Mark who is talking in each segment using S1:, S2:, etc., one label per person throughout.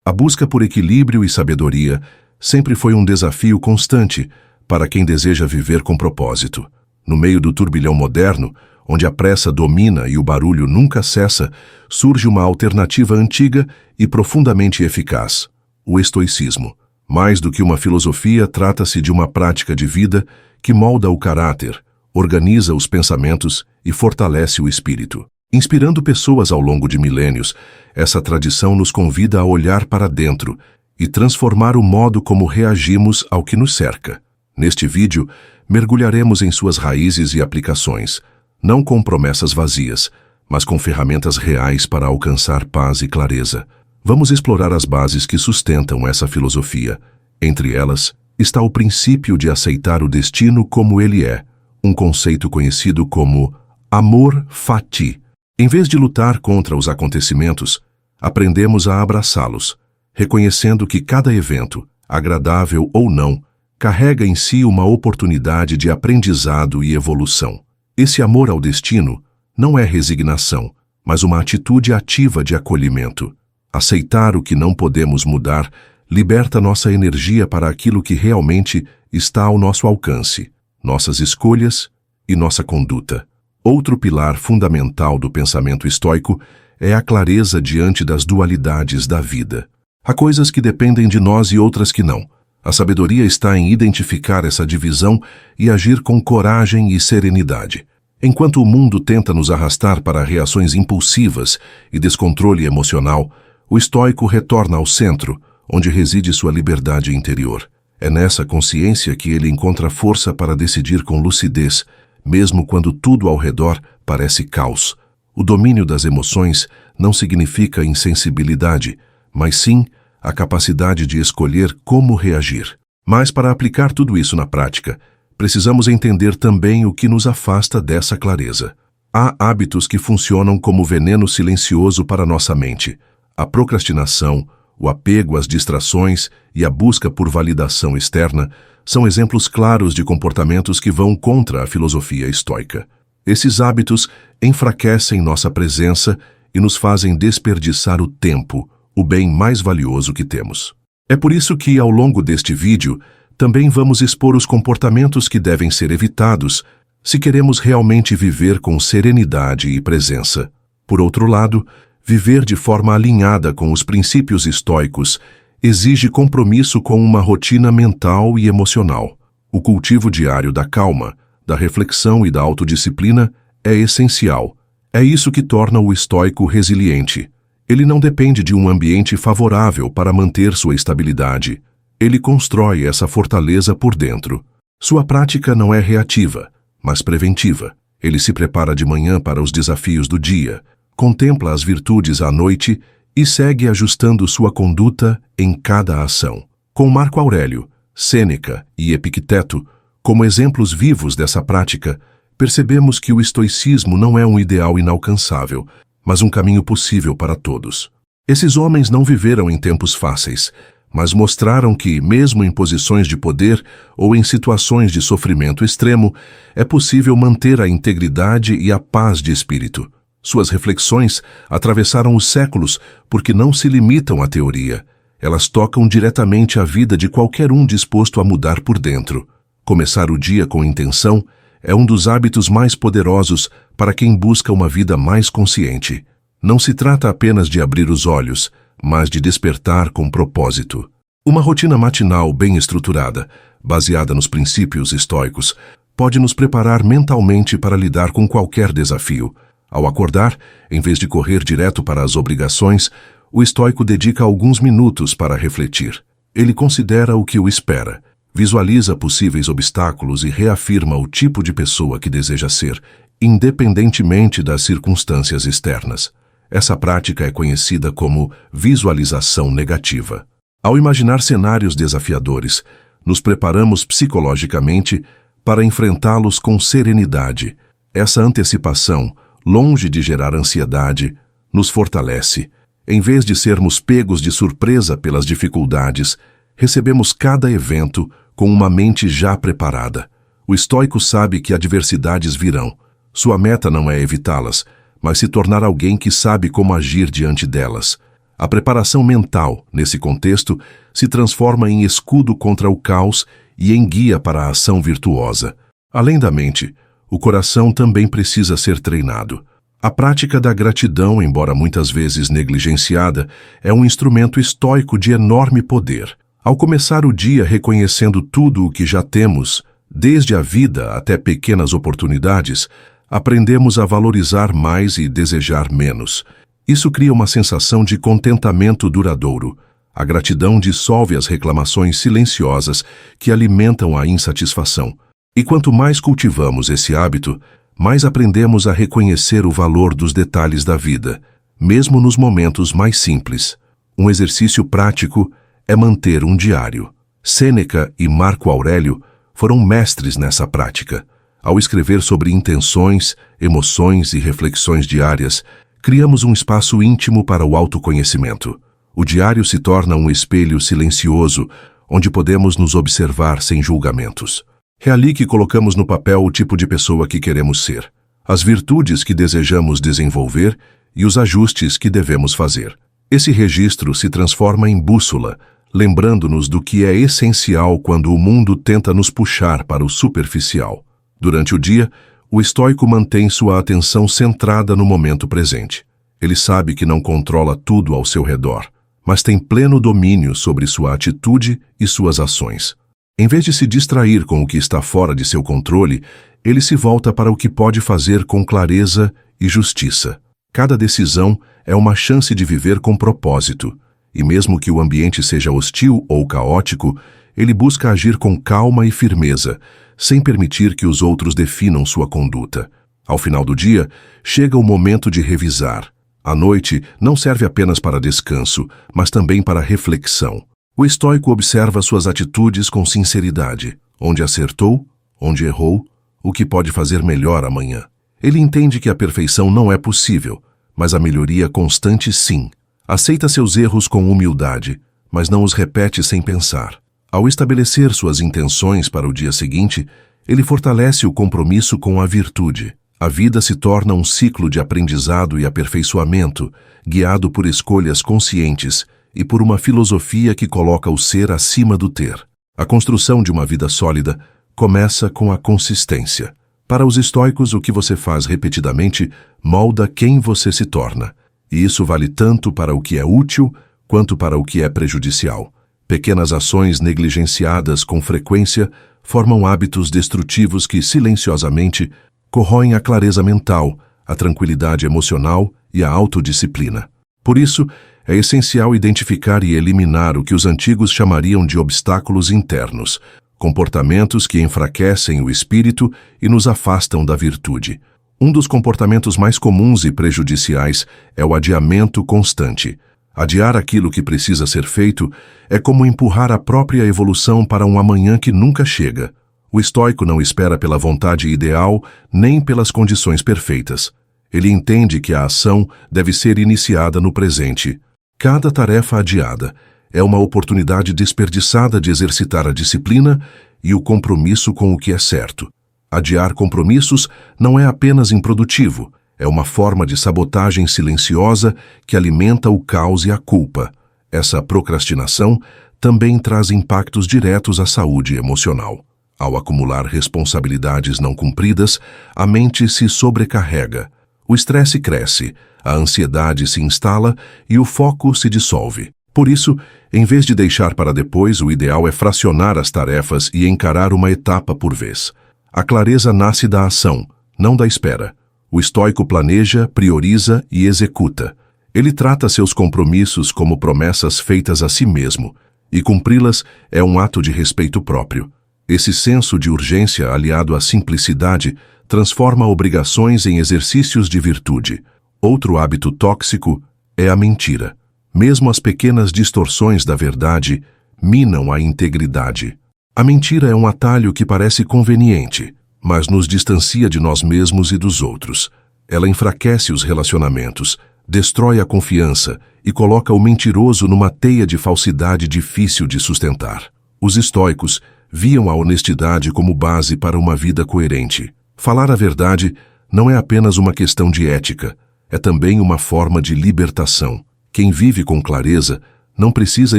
S1: A busca por equilíbrio e sabedoria sempre foi um desafio constante para quem deseja viver com propósito. No meio do turbilhão moderno, onde a pressa domina e o barulho nunca cessa, surge uma alternativa antiga e profundamente eficaz: o estoicismo. Mais do que uma filosofia, trata-se de uma prática de vida que molda o caráter, organiza os pensamentos e fortalece o espírito. Inspirando pessoas ao longo de milênios, essa tradição nos convida a olhar para dentro e transformar o modo como reagimos ao que nos cerca. Neste vídeo, mergulharemos em suas raízes e aplicações, não com promessas vazias, mas com ferramentas reais para alcançar paz e clareza. Vamos explorar as bases que sustentam essa filosofia. Entre elas, está o princípio de aceitar o destino como ele é, um conceito conhecido como amor fati. Em vez de lutar contra os acontecimentos, aprendemos a abraçá-los, reconhecendo que cada evento, agradável ou não, carrega em si uma oportunidade de aprendizado e evolução. Esse amor ao destino não é resignação, mas uma atitude ativa de acolhimento. Aceitar o que não podemos mudar liberta nossa energia para aquilo que realmente está ao nosso alcance, nossas escolhas e nossa conduta. Outro pilar fundamental do pensamento estoico é a clareza diante das dualidades da vida. Há coisas que dependem de nós e outras que não. A sabedoria está em identificar essa divisão e agir com coragem e serenidade. Enquanto o mundo tenta nos arrastar para reações impulsivas e descontrole emocional, o estoico retorna ao centro, onde reside sua liberdade interior. É nessa consciência que ele encontra força para decidir com lucidez, mesmo quando tudo ao redor parece caos. O domínio das emoções não significa insensibilidade, mas sim a capacidade de escolher como reagir. Mas para aplicar tudo isso na prática, precisamos entender também o que nos afasta dessa clareza. Há hábitos que funcionam como veneno silencioso para nossa mente. A procrastinação, o apego às distrações e a busca por validação externa são exemplos claros de comportamentos que vão contra a filosofia estoica. Esses hábitos enfraquecem nossa presença e nos fazem desperdiçar o tempo, o bem mais valioso que temos. É por isso que, ao longo deste vídeo, também vamos expor os comportamentos que devem ser evitados se queremos realmente viver com serenidade e presença. Por outro lado, viver de forma alinhada com os princípios estoicos exige compromisso com uma rotina mental e emocional. O cultivo diário da calma, da reflexão e da autodisciplina é essencial. É isso que torna o estoico resiliente. Ele não depende de um ambiente favorável para manter sua estabilidade. Ele constrói essa fortaleza por dentro. Sua prática não é reativa, mas preventiva. Ele se prepara de manhã para os desafios do dia, contempla as virtudes à noite e segue ajustando sua conduta em cada ação. Com Marco Aurélio, Sêneca e Epicteto como exemplos vivos dessa prática, percebemos que o estoicismo não é um ideal inalcançável, mas um caminho possível para todos. Esses homens não viveram em tempos fáceis, mas mostraram que, mesmo em posições de poder ou em situações de sofrimento extremo, é possível manter a integridade e a paz de espírito. Suas reflexões atravessaram os séculos porque não se limitam à teoria. Elas tocam diretamente a vida de qualquer um disposto a mudar por dentro. Começar o dia com intenção é um dos hábitos mais poderosos para quem busca uma vida mais consciente. Não se trata apenas de abrir os olhos, mas de despertar com propósito. Uma rotina matinal bem estruturada, baseada nos princípios estoicos, pode nos preparar mentalmente para lidar com qualquer desafio. Ao acordar, em vez de correr direto para as obrigações, o estoico dedica alguns minutos para refletir. Ele considera o que o espera, visualiza possíveis obstáculos e reafirma o tipo de pessoa que deseja ser, independentemente das circunstâncias externas. Essa prática é conhecida como visualização negativa. Ao imaginar cenários desafiadores, nos preparamos psicologicamente para enfrentá-los com serenidade. Essa antecipação, longe de gerar ansiedade, nos fortalece. Em vez de sermos pegos de surpresa pelas dificuldades, recebemos cada evento com uma mente já preparada. O estoico sabe que adversidades virão. Sua meta não é evitá-las, mas se tornar alguém que sabe como agir diante delas. A preparação mental, nesse contexto, se transforma em escudo contra o caos e em guia para a ação virtuosa. Além da mente, o coração também precisa ser treinado. A prática da gratidão, embora muitas vezes negligenciada, é um instrumento estoico de enorme poder. Ao começar o dia reconhecendo tudo o que já temos, desde a vida até pequenas oportunidades, aprendemos a valorizar mais e desejar menos. Isso cria uma sensação de contentamento duradouro. A gratidão dissolve as reclamações silenciosas que alimentam a insatisfação. E quanto mais cultivamos esse hábito, mais aprendemos a reconhecer o valor dos detalhes da vida, mesmo nos momentos mais simples. Um exercício prático é manter um diário. Sêneca e Marco Aurélio foram mestres nessa prática. Ao escrever sobre intenções, emoções e reflexões diárias, criamos um espaço íntimo para o autoconhecimento. O diário se torna um espelho silencioso, onde podemos nos observar sem julgamentos. É ali que colocamos no papel o tipo de pessoa que queremos ser, as virtudes que desejamos desenvolver e os ajustes que devemos fazer. Esse registro se transforma em bússola, lembrando-nos do que é essencial quando o mundo tenta nos puxar para o superficial. Durante o dia, o estoico mantém sua atenção centrada no momento presente. Ele sabe que não controla tudo ao seu redor, mas tem pleno domínio sobre sua atitude e suas ações. Em vez de se distrair com o que está fora de seu controle, ele se volta para o que pode fazer com clareza e justiça. Cada decisão é uma chance de viver com propósito, e mesmo que o ambiente seja hostil ou caótico, ele busca agir com calma e firmeza, sem permitir que os outros definam sua conduta. Ao final do dia, chega o momento de revisar. A noite não serve apenas para descanso, mas também para reflexão. O estoico observa suas atitudes com sinceridade, onde acertou, onde errou, o que pode fazer melhor amanhã. Ele entende que a perfeição não é possível, mas a melhoria constante sim. Aceita seus erros com humildade, mas não os repete sem pensar. Ao estabelecer suas intenções para o dia seguinte, ele fortalece o compromisso com a virtude. A vida se torna um ciclo de aprendizado e aperfeiçoamento, guiado por escolhas conscientes e por uma filosofia que coloca o ser acima do ter. A construção de uma vida sólida começa com a consistência. Para os estoicos, o que você faz repetidamente molda quem você se torna. E isso vale tanto para o que é útil quanto para o que é prejudicial. Pequenas ações negligenciadas com frequência formam hábitos destrutivos que, silenciosamente, corroem a clareza mental, a tranquilidade emocional e a autodisciplina. Por isso, é essencial identificar e eliminar o que os antigos chamariam de obstáculos internos, comportamentos que enfraquecem o espírito e nos afastam da virtude. Um dos comportamentos mais comuns e prejudiciais é o adiamento constante. Adiar aquilo que precisa ser feito é como empurrar a própria evolução para um amanhã que nunca chega. O estoico não espera pela vontade ideal nem pelas condições perfeitas. Ele entende que a ação deve ser iniciada no presente. Cada tarefa adiada é uma oportunidade desperdiçada de exercitar a disciplina e o compromisso com o que é certo. Adiar compromissos não é apenas improdutivo, é uma forma de sabotagem silenciosa que alimenta o caos e a culpa. Essa procrastinação também traz impactos diretos à saúde emocional. Ao acumular responsabilidades não cumpridas, a mente se sobrecarrega. O estresse cresce, a ansiedade se instala e o foco se dissolve. Por isso, em vez de deixar para depois, o ideal é fracionar as tarefas e encarar uma etapa por vez. A clareza nasce da ação, não da espera. O estoico planeja, prioriza e executa. Ele trata seus compromissos como promessas feitas a si mesmo, e cumpri-las é um ato de respeito próprio. Esse senso de urgência, aliado à simplicidade, transforma obrigações em exercícios de virtude. Outro hábito tóxico é a mentira. Mesmo as pequenas distorções da verdade minam a integridade. A mentira é um atalho que parece conveniente, mas nos distancia de nós mesmos e dos outros. Ela enfraquece os relacionamentos, destrói a confiança e coloca o mentiroso numa teia de falsidade difícil de sustentar. Os estoicos viam a honestidade como base para uma vida coerente. Falar a verdade não é apenas uma questão de ética, é também uma forma de libertação. Quem vive com clareza não precisa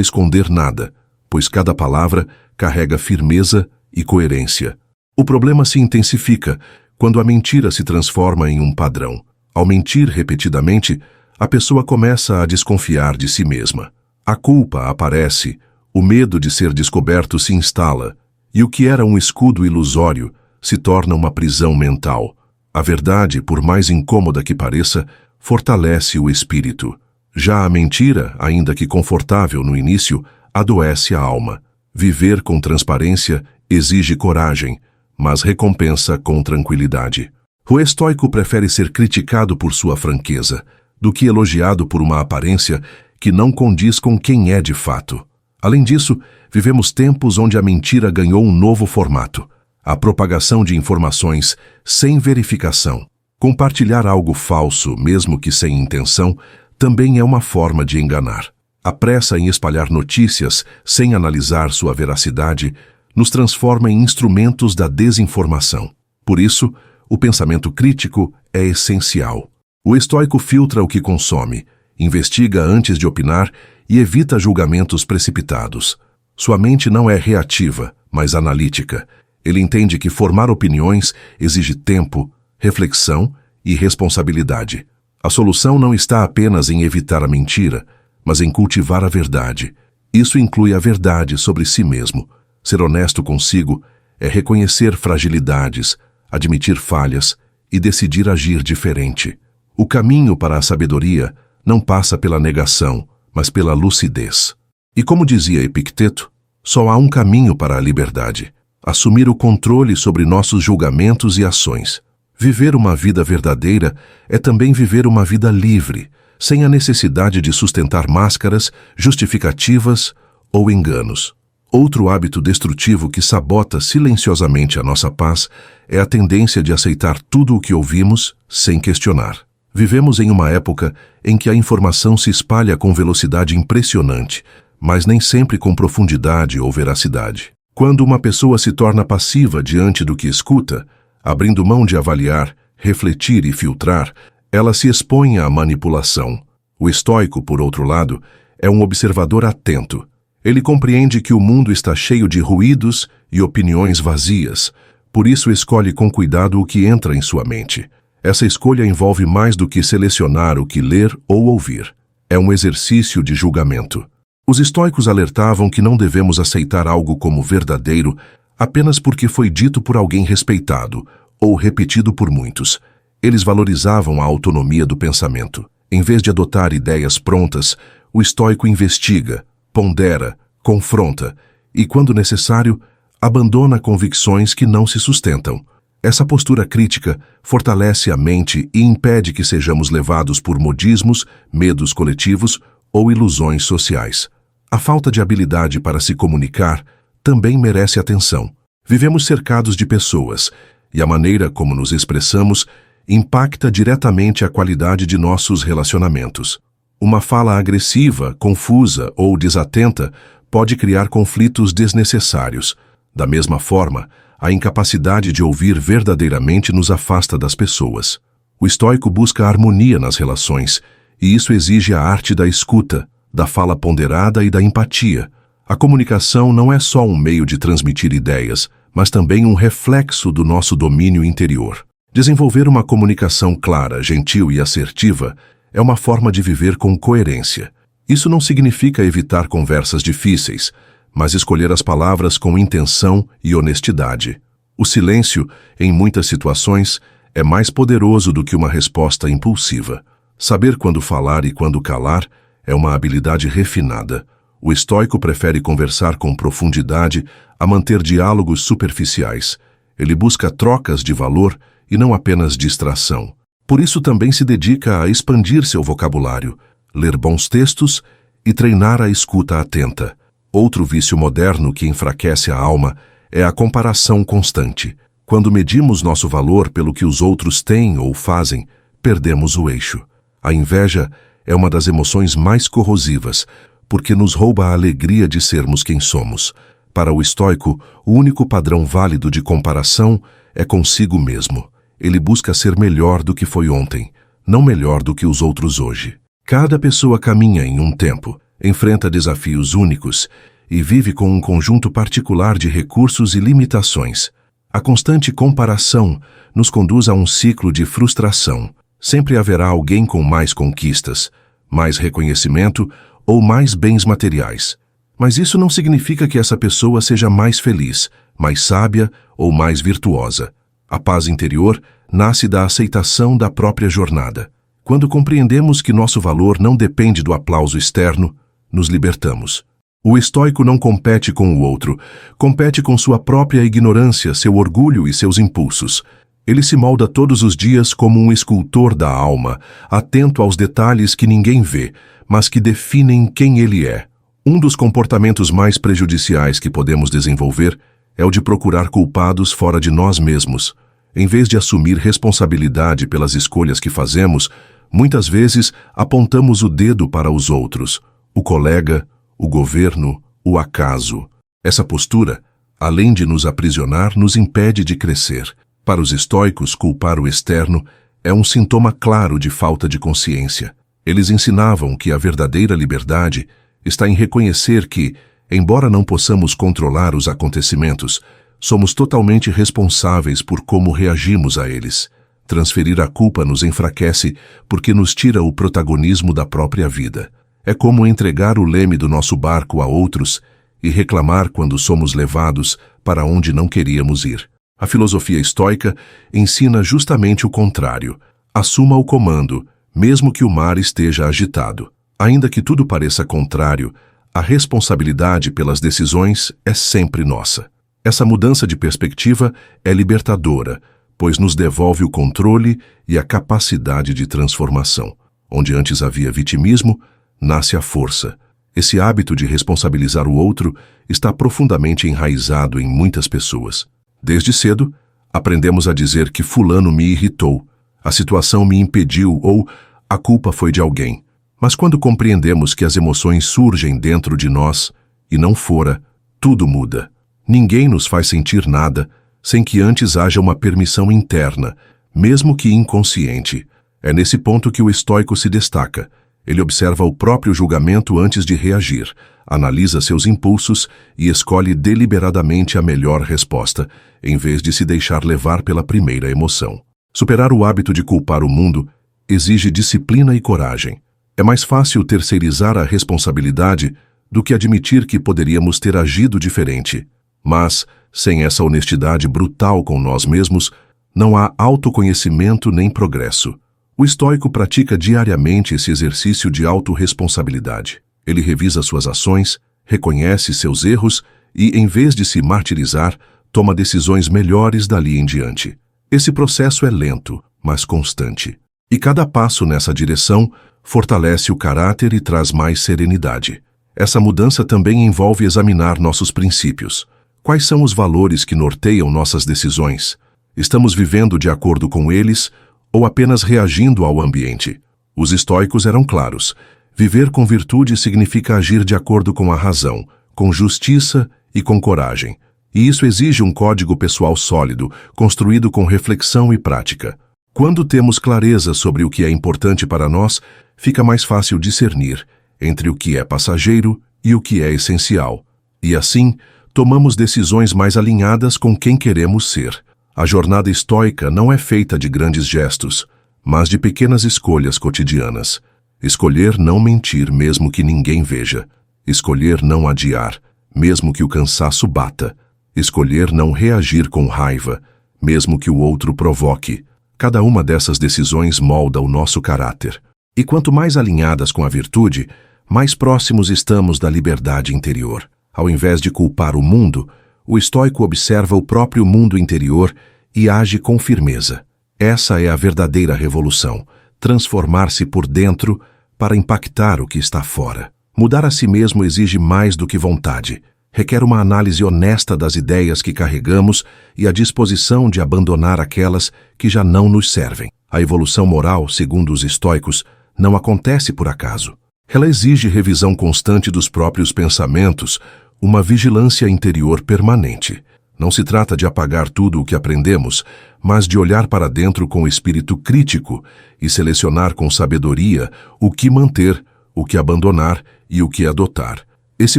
S1: esconder nada, pois cada palavra carrega firmeza e coerência. O problema se intensifica quando a mentira se transforma em um padrão. Ao mentir repetidamente, a pessoa começa a desconfiar de si mesma. A culpa aparece, o medo de ser descoberto se instala, e o que era um escudo ilusório se torna uma prisão mental. A verdade, por mais incômoda que pareça, fortalece o espírito. Já a mentira, ainda que confortável no início, adoece a alma. Viver com transparência exige coragem, mas recompensa com tranquilidade. O estoico prefere ser criticado por sua franqueza, do que elogiado por uma aparência que não condiz com quem é de fato. Além disso, vivemos tempos onde a mentira ganhou um novo formato: a propagação de informações sem verificação. Compartilhar algo falso, mesmo que sem intenção, também é uma forma de enganar. A pressa em espalhar notícias sem analisar sua veracidade nos transforma em instrumentos da desinformação. Por isso, o pensamento crítico é essencial. O estoico filtra o que consome, investiga antes de opinar e evita julgamentos precipitados. Sua mente não é reativa, mas analítica. Ele entende que formar opiniões exige tempo, reflexão e responsabilidade. A solução não está apenas em evitar a mentira, mas em cultivar a verdade. Isso inclui a verdade sobre si mesmo. Ser honesto consigo é reconhecer fragilidades, admitir falhas e decidir agir diferente. O caminho para a sabedoria não passa pela negação, mas pela lucidez. E como dizia Epicteto, só há um caminho para a liberdade: assumir o controle sobre nossos julgamentos e ações. Viver uma vida verdadeira é também viver uma vida livre, sem a necessidade de sustentar máscaras, justificativas ou enganos. Outro hábito destrutivo que sabota silenciosamente a nossa paz é a tendência de aceitar tudo o que ouvimos sem questionar. Vivemos em uma época em que a informação se espalha com velocidade impressionante, mas nem sempre com profundidade ou veracidade. Quando uma pessoa se torna passiva diante do que escuta, abrindo mão de avaliar, refletir e filtrar, ela se expõe à manipulação. O estoico, por outro lado, é um observador atento. Ele compreende que o mundo está cheio de ruídos e opiniões vazias, por isso escolhe com cuidado o que entra em sua mente. Essa escolha envolve mais do que selecionar o que ler ou ouvir. É um exercício de julgamento. Os estoicos alertavam que não devemos aceitar algo como verdadeiro apenas porque foi dito por alguém respeitado ou repetido por muitos. Eles valorizavam a autonomia do pensamento. Em vez de adotar ideias prontas, o estoico investiga, pondera, confronta e, quando necessário, abandona convicções que não se sustentam. Essa postura crítica fortalece a mente e impede que sejamos levados por modismos, medos coletivos ou ilusões sociais. A falta de habilidade para se comunicar também merece atenção. Vivemos cercados de pessoas, e a maneira como nos expressamos impacta diretamente a qualidade de nossos relacionamentos. Uma fala agressiva, confusa ou desatenta pode criar conflitos desnecessários. Da mesma forma, a incapacidade de ouvir verdadeiramente nos afasta das pessoas. O estoico busca harmonia nas relações, e isso exige a arte da escuta, da fala ponderada e da empatia. A comunicação não é só um meio de transmitir ideias, mas também um reflexo do nosso domínio interior. Desenvolver uma comunicação clara, gentil e assertiva é uma forma de viver com coerência. Isso não significa evitar conversas difíceis, mas escolher as palavras com intenção e honestidade. O silêncio, em muitas situações, é mais poderoso do que uma resposta impulsiva. Saber quando falar e quando calar é uma habilidade refinada. O estoico prefere conversar com profundidade a manter diálogos superficiais. Ele busca trocas de valor e não apenas distração. Por isso também se dedica a expandir seu vocabulário, ler bons textos e treinar a escuta atenta. Outro vício moderno que enfraquece a alma é a comparação constante. Quando medimos nosso valor pelo que os outros têm ou fazem, perdemos o eixo. A inveja é uma das emoções mais corrosivas, porque nos rouba a alegria de sermos quem somos. Para o estoico, o único padrão válido de comparação é consigo mesmo. Ele busca ser melhor do que foi ontem, não melhor do que os outros hoje. Cada pessoa caminha em um tempo, enfrenta desafios únicos e vive com um conjunto particular de recursos e limitações. A constante comparação nos conduz a um ciclo de frustração. Sempre haverá alguém com mais conquistas, mais reconhecimento ou mais bens materiais. Mas isso não significa que essa pessoa seja mais feliz, mais sábia ou mais virtuosa. A paz interior nasce da aceitação da própria jornada. Quando compreendemos que nosso valor não depende do aplauso externo, nos libertamos. O estoico não compete com o outro, compete com sua própria ignorância, seu orgulho e seus impulsos. Ele se molda todos os dias como um escultor da alma, atento aos detalhes que ninguém vê, mas que definem quem ele é. Um dos comportamentos mais prejudiciais que podemos desenvolver é o de procurar culpados fora de nós mesmos. Em vez de assumir responsabilidade pelas escolhas que fazemos, muitas vezes apontamos o dedo para os outros, o colega, o governo, o acaso. Essa postura, além de nos aprisionar, nos impede de crescer. Para os estoicos, culpar o externo é um sintoma claro de falta de consciência. Eles ensinavam que a verdadeira liberdade está em reconhecer que, embora não possamos controlar os acontecimentos, somos totalmente responsáveis por como reagimos a eles. Transferir a culpa nos enfraquece porque nos tira o protagonismo da própria vida. É como entregar o leme do nosso barco a outros e reclamar quando somos levados para onde não queríamos ir. A filosofia estoica ensina justamente o contrário. Assuma o comando, mesmo que o mar esteja agitado. Ainda que tudo pareça contrário, a responsabilidade pelas decisões é sempre nossa. Essa mudança de perspectiva é libertadora, pois nos devolve o controle e a capacidade de transformação. Onde antes havia vitimismo, nasce a força. Esse hábito de responsabilizar o outro está profundamente enraizado em muitas pessoas. Desde cedo, aprendemos a dizer que fulano me irritou, a situação me impediu ou a culpa foi de alguém. Mas quando compreendemos que as emoções surgem dentro de nós e não fora, tudo muda. Ninguém nos faz sentir nada sem que antes haja uma permissão interna, mesmo que inconsciente. É nesse ponto que o estoico se destaca. Ele observa o próprio julgamento antes de reagir, analisa seus impulsos e escolhe deliberadamente a melhor resposta, em vez de se deixar levar pela primeira emoção. Superar o hábito de culpar o mundo exige disciplina e coragem. É mais fácil terceirizar a responsabilidade do que admitir que poderíamos ter agido diferente. Mas, sem essa honestidade brutal com nós mesmos, não há autoconhecimento nem progresso. O estoico pratica diariamente esse exercício de autorresponsabilidade. Ele revisa suas ações, reconhece seus erros e, em vez de se martirizar, toma decisões melhores dali em diante. Esse processo é lento, mas constante. E cada passo nessa direção fortalece o caráter e traz mais serenidade. Essa mudança também envolve examinar nossos princípios. Quais são os valores que norteiam nossas decisões? Estamos vivendo de acordo com eles ou apenas reagindo ao ambiente? Os estoicos eram claros. Viver com virtude significa agir de acordo com a razão, com justiça e com coragem. E isso exige um código pessoal sólido, construído com reflexão e prática. Quando temos clareza sobre o que é importante para nós, fica mais fácil discernir entre o que é passageiro e o que é essencial. E assim, tomamos decisões mais alinhadas com quem queremos ser. A jornada estoica não é feita de grandes gestos, mas de pequenas escolhas cotidianas. Escolher não mentir mesmo que ninguém veja. Escolher não adiar, mesmo que o cansaço bata. Escolher não reagir com raiva, mesmo que o outro provoque. Cada uma dessas decisões molda o nosso caráter. E quanto mais alinhadas com a virtude, mais próximos estamos da liberdade interior. Ao invés de culpar o mundo, o estoico observa o próprio mundo interior e age com firmeza. Essa é a verdadeira revolução, transformar-se por dentro para impactar o que está fora. Mudar a si mesmo exige mais do que vontade. Requer uma análise honesta das ideias que carregamos e a disposição de abandonar aquelas que já não nos servem. A evolução moral, segundo os estoicos, não acontece por acaso. Ela exige revisão constante dos próprios pensamentos, uma vigilância interior permanente. Não se trata de apagar tudo o que aprendemos, mas de olhar para dentro com espírito crítico e selecionar com sabedoria o que manter, o que abandonar e o que adotar. Esse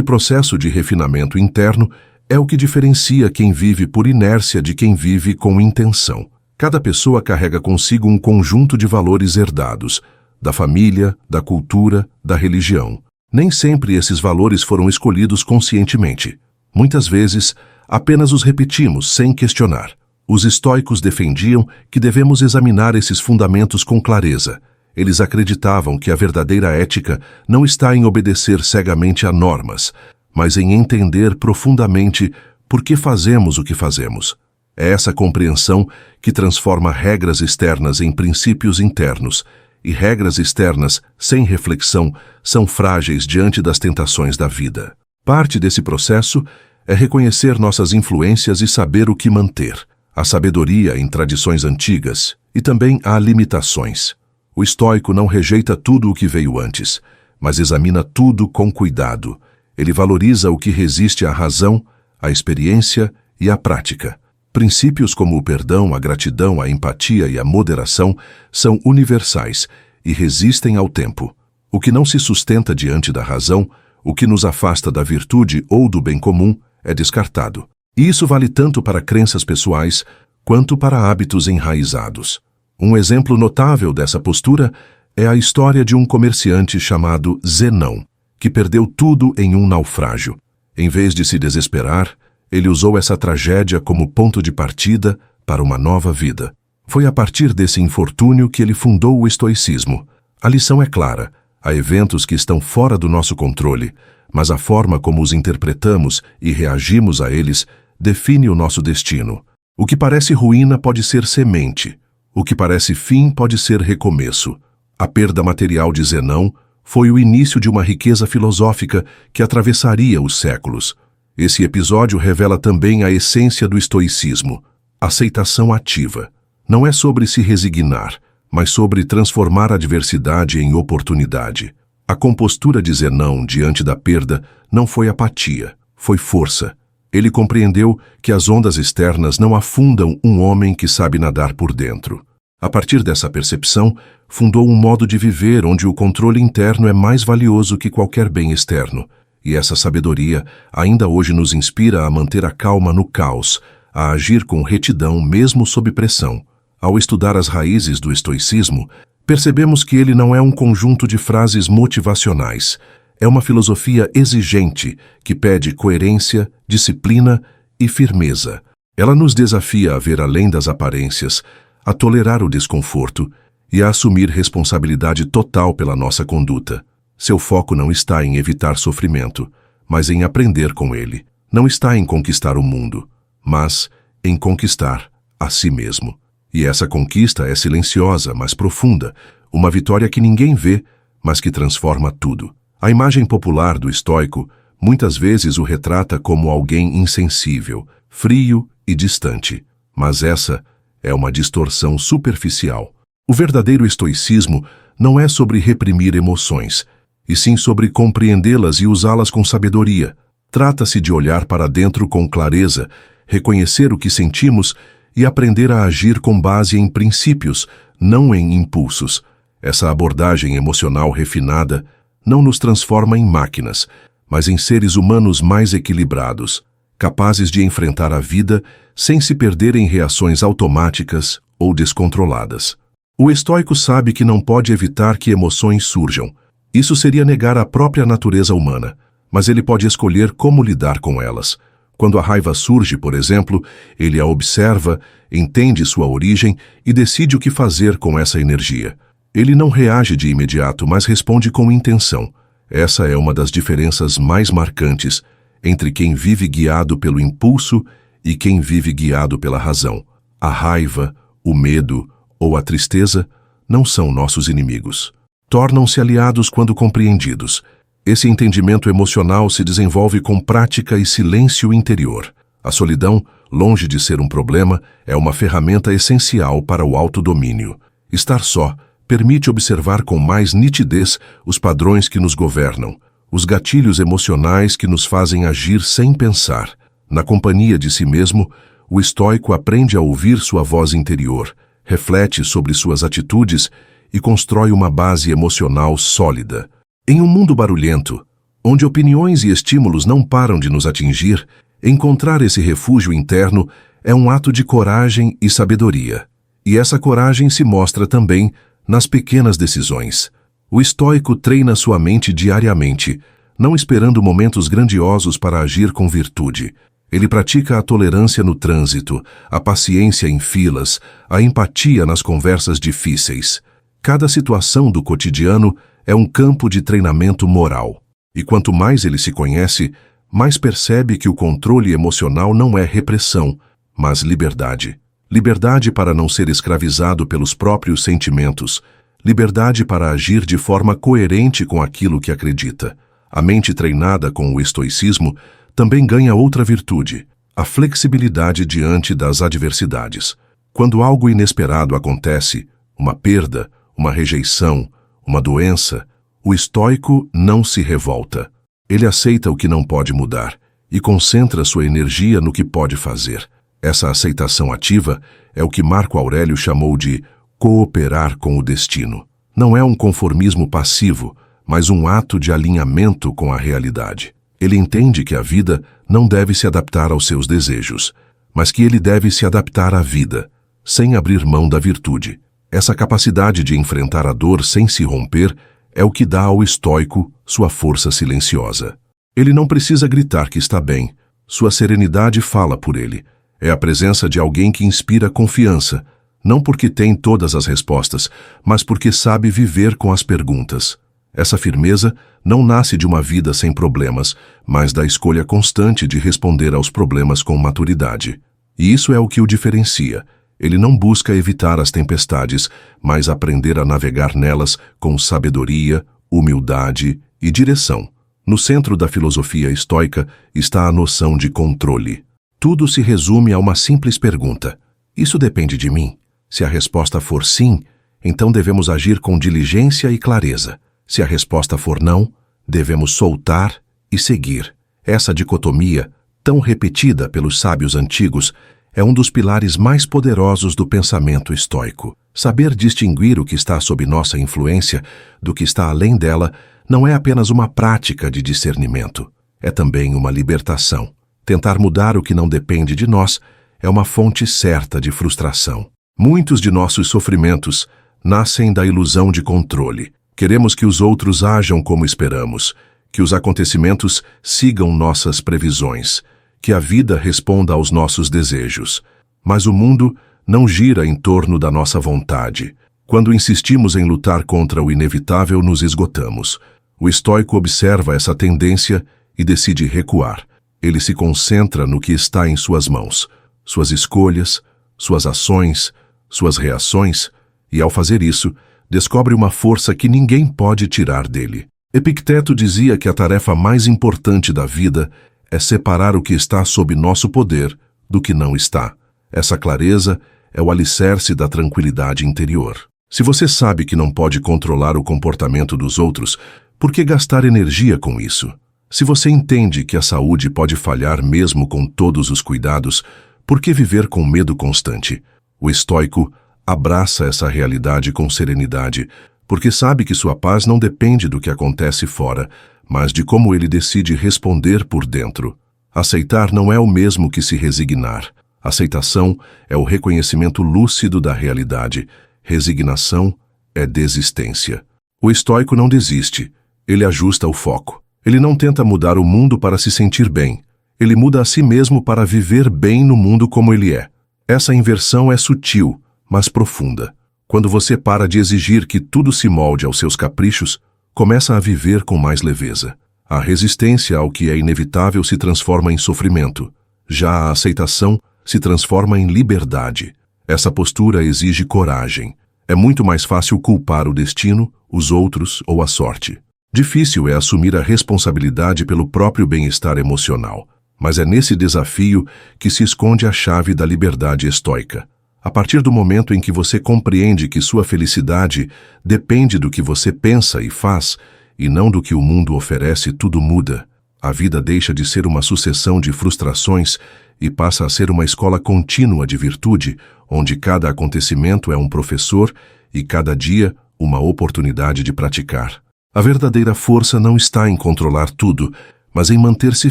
S1: processo de refinamento interno é o que diferencia quem vive por inércia de quem vive com intenção. Cada pessoa carrega consigo um conjunto de valores herdados, da família, da cultura, da religião. Nem sempre esses valores foram escolhidos conscientemente. Muitas vezes, apenas os repetimos sem questionar. Os estoicos defendiam que devemos examinar esses fundamentos com clareza. Eles acreditavam que a verdadeira ética não está em obedecer cegamente a normas, mas em entender profundamente por que fazemos o que fazemos. É essa compreensão que transforma regras externas em princípios internos, e regras externas, sem reflexão, são frágeis diante das tentações da vida. Parte desse processo é reconhecer nossas influências e saber o que manter. Há sabedoria em tradições antigas e também há limitações. O estoico não rejeita tudo o que veio antes, mas examina tudo com cuidado. Ele valoriza o que resiste à razão, à experiência e à prática. Princípios como o perdão, a gratidão, a empatia e a moderação são universais e resistem ao tempo. O que não se sustenta diante da razão, o que nos afasta da virtude ou do bem comum, é descartado. E isso vale tanto para crenças pessoais quanto para hábitos enraizados. Um exemplo notável dessa postura é a história de um comerciante chamado Zenão, que perdeu tudo em um naufrágio. Em vez de se desesperar, ele usou essa tragédia como ponto de partida para uma nova vida. Foi a partir desse infortúnio que ele fundou o estoicismo. A lição é clara: há eventos que estão fora do nosso controle, mas a forma como os interpretamos e reagimos a eles define o nosso destino. O que parece ruína pode ser semente. O que parece fim pode ser recomeço. A perda material de Zenão foi o início de uma riqueza filosófica que atravessaria os séculos. Esse episódio revela também a essência do estoicismo, aceitação ativa. Não é sobre se resignar, mas sobre transformar a adversidade em oportunidade. A compostura de Zenão diante da perda não foi apatia, foi força. Ele compreendeu que as ondas externas não afundam um homem que sabe nadar por dentro. A partir dessa percepção, fundou um modo de viver onde o controle interno é mais valioso que qualquer bem externo. E essa sabedoria ainda hoje nos inspira a manter a calma no caos, a agir com retidão mesmo sob pressão. Ao estudar as raízes do estoicismo, percebemos que ele não é um conjunto de frases motivacionais. É uma filosofia exigente que pede coerência, disciplina e firmeza. Ela nos desafia a ver além das aparências, a tolerar o desconforto e a assumir responsabilidade total pela nossa conduta. Seu foco não está em evitar sofrimento, mas em aprender com ele. Não está em conquistar o mundo, mas em conquistar a si mesmo. E essa conquista é silenciosa, mas profunda, uma vitória que ninguém vê, mas que transforma tudo. A imagem popular do estoico muitas vezes o retrata como alguém insensível, frio e distante, mas essa é uma distorção superficial. O verdadeiro estoicismo não é sobre reprimir emoções, e sim sobre compreendê-las e usá-las com sabedoria. Trata-se de olhar para dentro com clareza, reconhecer o que sentimos e aprender a agir com base em princípios, não em impulsos. Essa abordagem emocional refinada não nos transforma em máquinas, mas em seres humanos mais equilibrados, capazes de enfrentar a vida sem se perder em reações automáticas ou descontroladas. O estoico sabe que não pode evitar que emoções surjam. Isso seria negar a própria natureza humana, mas ele pode escolher como lidar com elas. Quando a raiva surge, por exemplo, ele a observa, entende sua origem e decide o que fazer com essa energia. Ele não reage de imediato, mas responde com intenção. Essa é uma das diferenças mais marcantes entre quem vive guiado pelo impulso e quem vive guiado pela razão. A raiva, o medo ou a tristeza não são nossos inimigos. Tornam-se aliados quando compreendidos. Esse entendimento emocional se desenvolve com prática e silêncio interior. A solidão, longe de ser um problema, é uma ferramenta essencial para o autodomínio. Estar só permite observar com mais nitidez os padrões que nos governam, os gatilhos emocionais que nos fazem agir sem pensar. Na companhia de si mesmo, o estoico aprende a ouvir sua voz interior, reflete sobre suas atitudes e constrói uma base emocional sólida. Em um mundo barulhento, onde opiniões e estímulos não param de nos atingir, encontrar esse refúgio interno é um ato de coragem e sabedoria. E essa coragem se mostra também nas pequenas decisões. O estoico treina sua mente diariamente, não esperando momentos grandiosos para agir com virtude. Ele pratica a tolerância no trânsito, a paciência em filas, a empatia nas conversas difíceis. Cada situação do cotidiano é um campo de treinamento moral. E quanto mais ele se conhece, mais percebe que o controle emocional não é repressão, mas liberdade. Liberdade para não ser escravizado pelos próprios sentimentos. Liberdade para agir de forma coerente com aquilo que acredita. A mente treinada com o estoicismo também ganha outra virtude, a flexibilidade diante das adversidades. Quando algo inesperado acontece, uma perda, uma rejeição, uma doença, o estoico não se revolta. Ele aceita o que não pode mudar e concentra sua energia no que pode fazer. Essa aceitação ativa é o que Marco Aurélio chamou de cooperar com o destino. Não é um conformismo passivo, mas um ato de alinhamento com a realidade. Ele entende que a vida não deve se adaptar aos seus desejos, mas que ele deve se adaptar à vida, sem abrir mão da virtude. Essa capacidade de enfrentar a dor sem se romper é o que dá ao estoico sua força silenciosa. Ele não precisa gritar que está bem, sua serenidade fala por ele. É a presença de alguém que inspira confiança, não porque tem todas as respostas, mas porque sabe viver com as perguntas. Essa firmeza não nasce de uma vida sem problemas, mas da escolha constante de responder aos problemas com maturidade. E isso é o que o diferencia. Ele não busca evitar as tempestades, mas aprender a navegar nelas com sabedoria, humildade e direção. No centro da filosofia estoica está a noção de controle. Tudo se resume a uma simples pergunta: isso depende de mim? Se a resposta for sim, então devemos agir com diligência e clareza. Se a resposta for não, devemos soltar e seguir. Essa dicotomia, tão repetida pelos sábios antigos, é um dos pilares mais poderosos do pensamento estoico. Saber distinguir o que está sob nossa influência do que está além dela não é apenas uma prática de discernimento, é também uma libertação. Tentar mudar o que não depende de nós é uma fonte certa de frustração. Muitos de nossos sofrimentos nascem da ilusão de controle. Queremos que os outros ajam como esperamos, que os acontecimentos sigam nossas previsões, que a vida responda aos nossos desejos. Mas o mundo não gira em torno da nossa vontade. Quando insistimos em lutar contra o inevitável, nos esgotamos. O estoico observa essa tendência e decide recuar. Ele se concentra no que está em suas mãos, suas escolhas, suas ações, suas reações, e ao fazer isso, descobre uma força que ninguém pode tirar dele. Epicteto dizia que a tarefa mais importante da vida é separar o que está sob nosso poder do que não está. Essa clareza é o alicerce da tranquilidade interior. Se você sabe que não pode controlar o comportamento dos outros, por que gastar energia com isso? Se você entende que a saúde pode falhar mesmo com todos os cuidados, por que viver com medo constante? O estoico abraça essa realidade com serenidade, porque sabe que sua paz não depende do que acontece fora, mas de como ele decide responder por dentro. Aceitar não é o mesmo que se resignar. Aceitação é o reconhecimento lúcido da realidade. Resignação é desistência. O estoico não desiste, ele ajusta o foco. Ele não tenta mudar o mundo para se sentir bem. Ele muda a si mesmo para viver bem no mundo como ele é. Essa inversão é sutil, mas profunda. Quando você para de exigir que tudo se molde aos seus caprichos, começa a viver com mais leveza. A resistência ao que é inevitável se transforma em sofrimento. Já a aceitação se transforma em liberdade. Essa postura exige coragem. É muito mais fácil culpar o destino, os outros ou a sorte. Difícil é assumir a responsabilidade pelo próprio bem-estar emocional. Mas é nesse desafio que se esconde a chave da liberdade estoica. A partir do momento em que você compreende que sua felicidade depende do que você pensa e faz, e não do que o mundo oferece, tudo muda. A vida deixa de ser uma sucessão de frustrações e passa a ser uma escola contínua de virtude, onde cada acontecimento é um professor e cada dia uma oportunidade de praticar. A verdadeira força não está em controlar tudo, mas em manter-se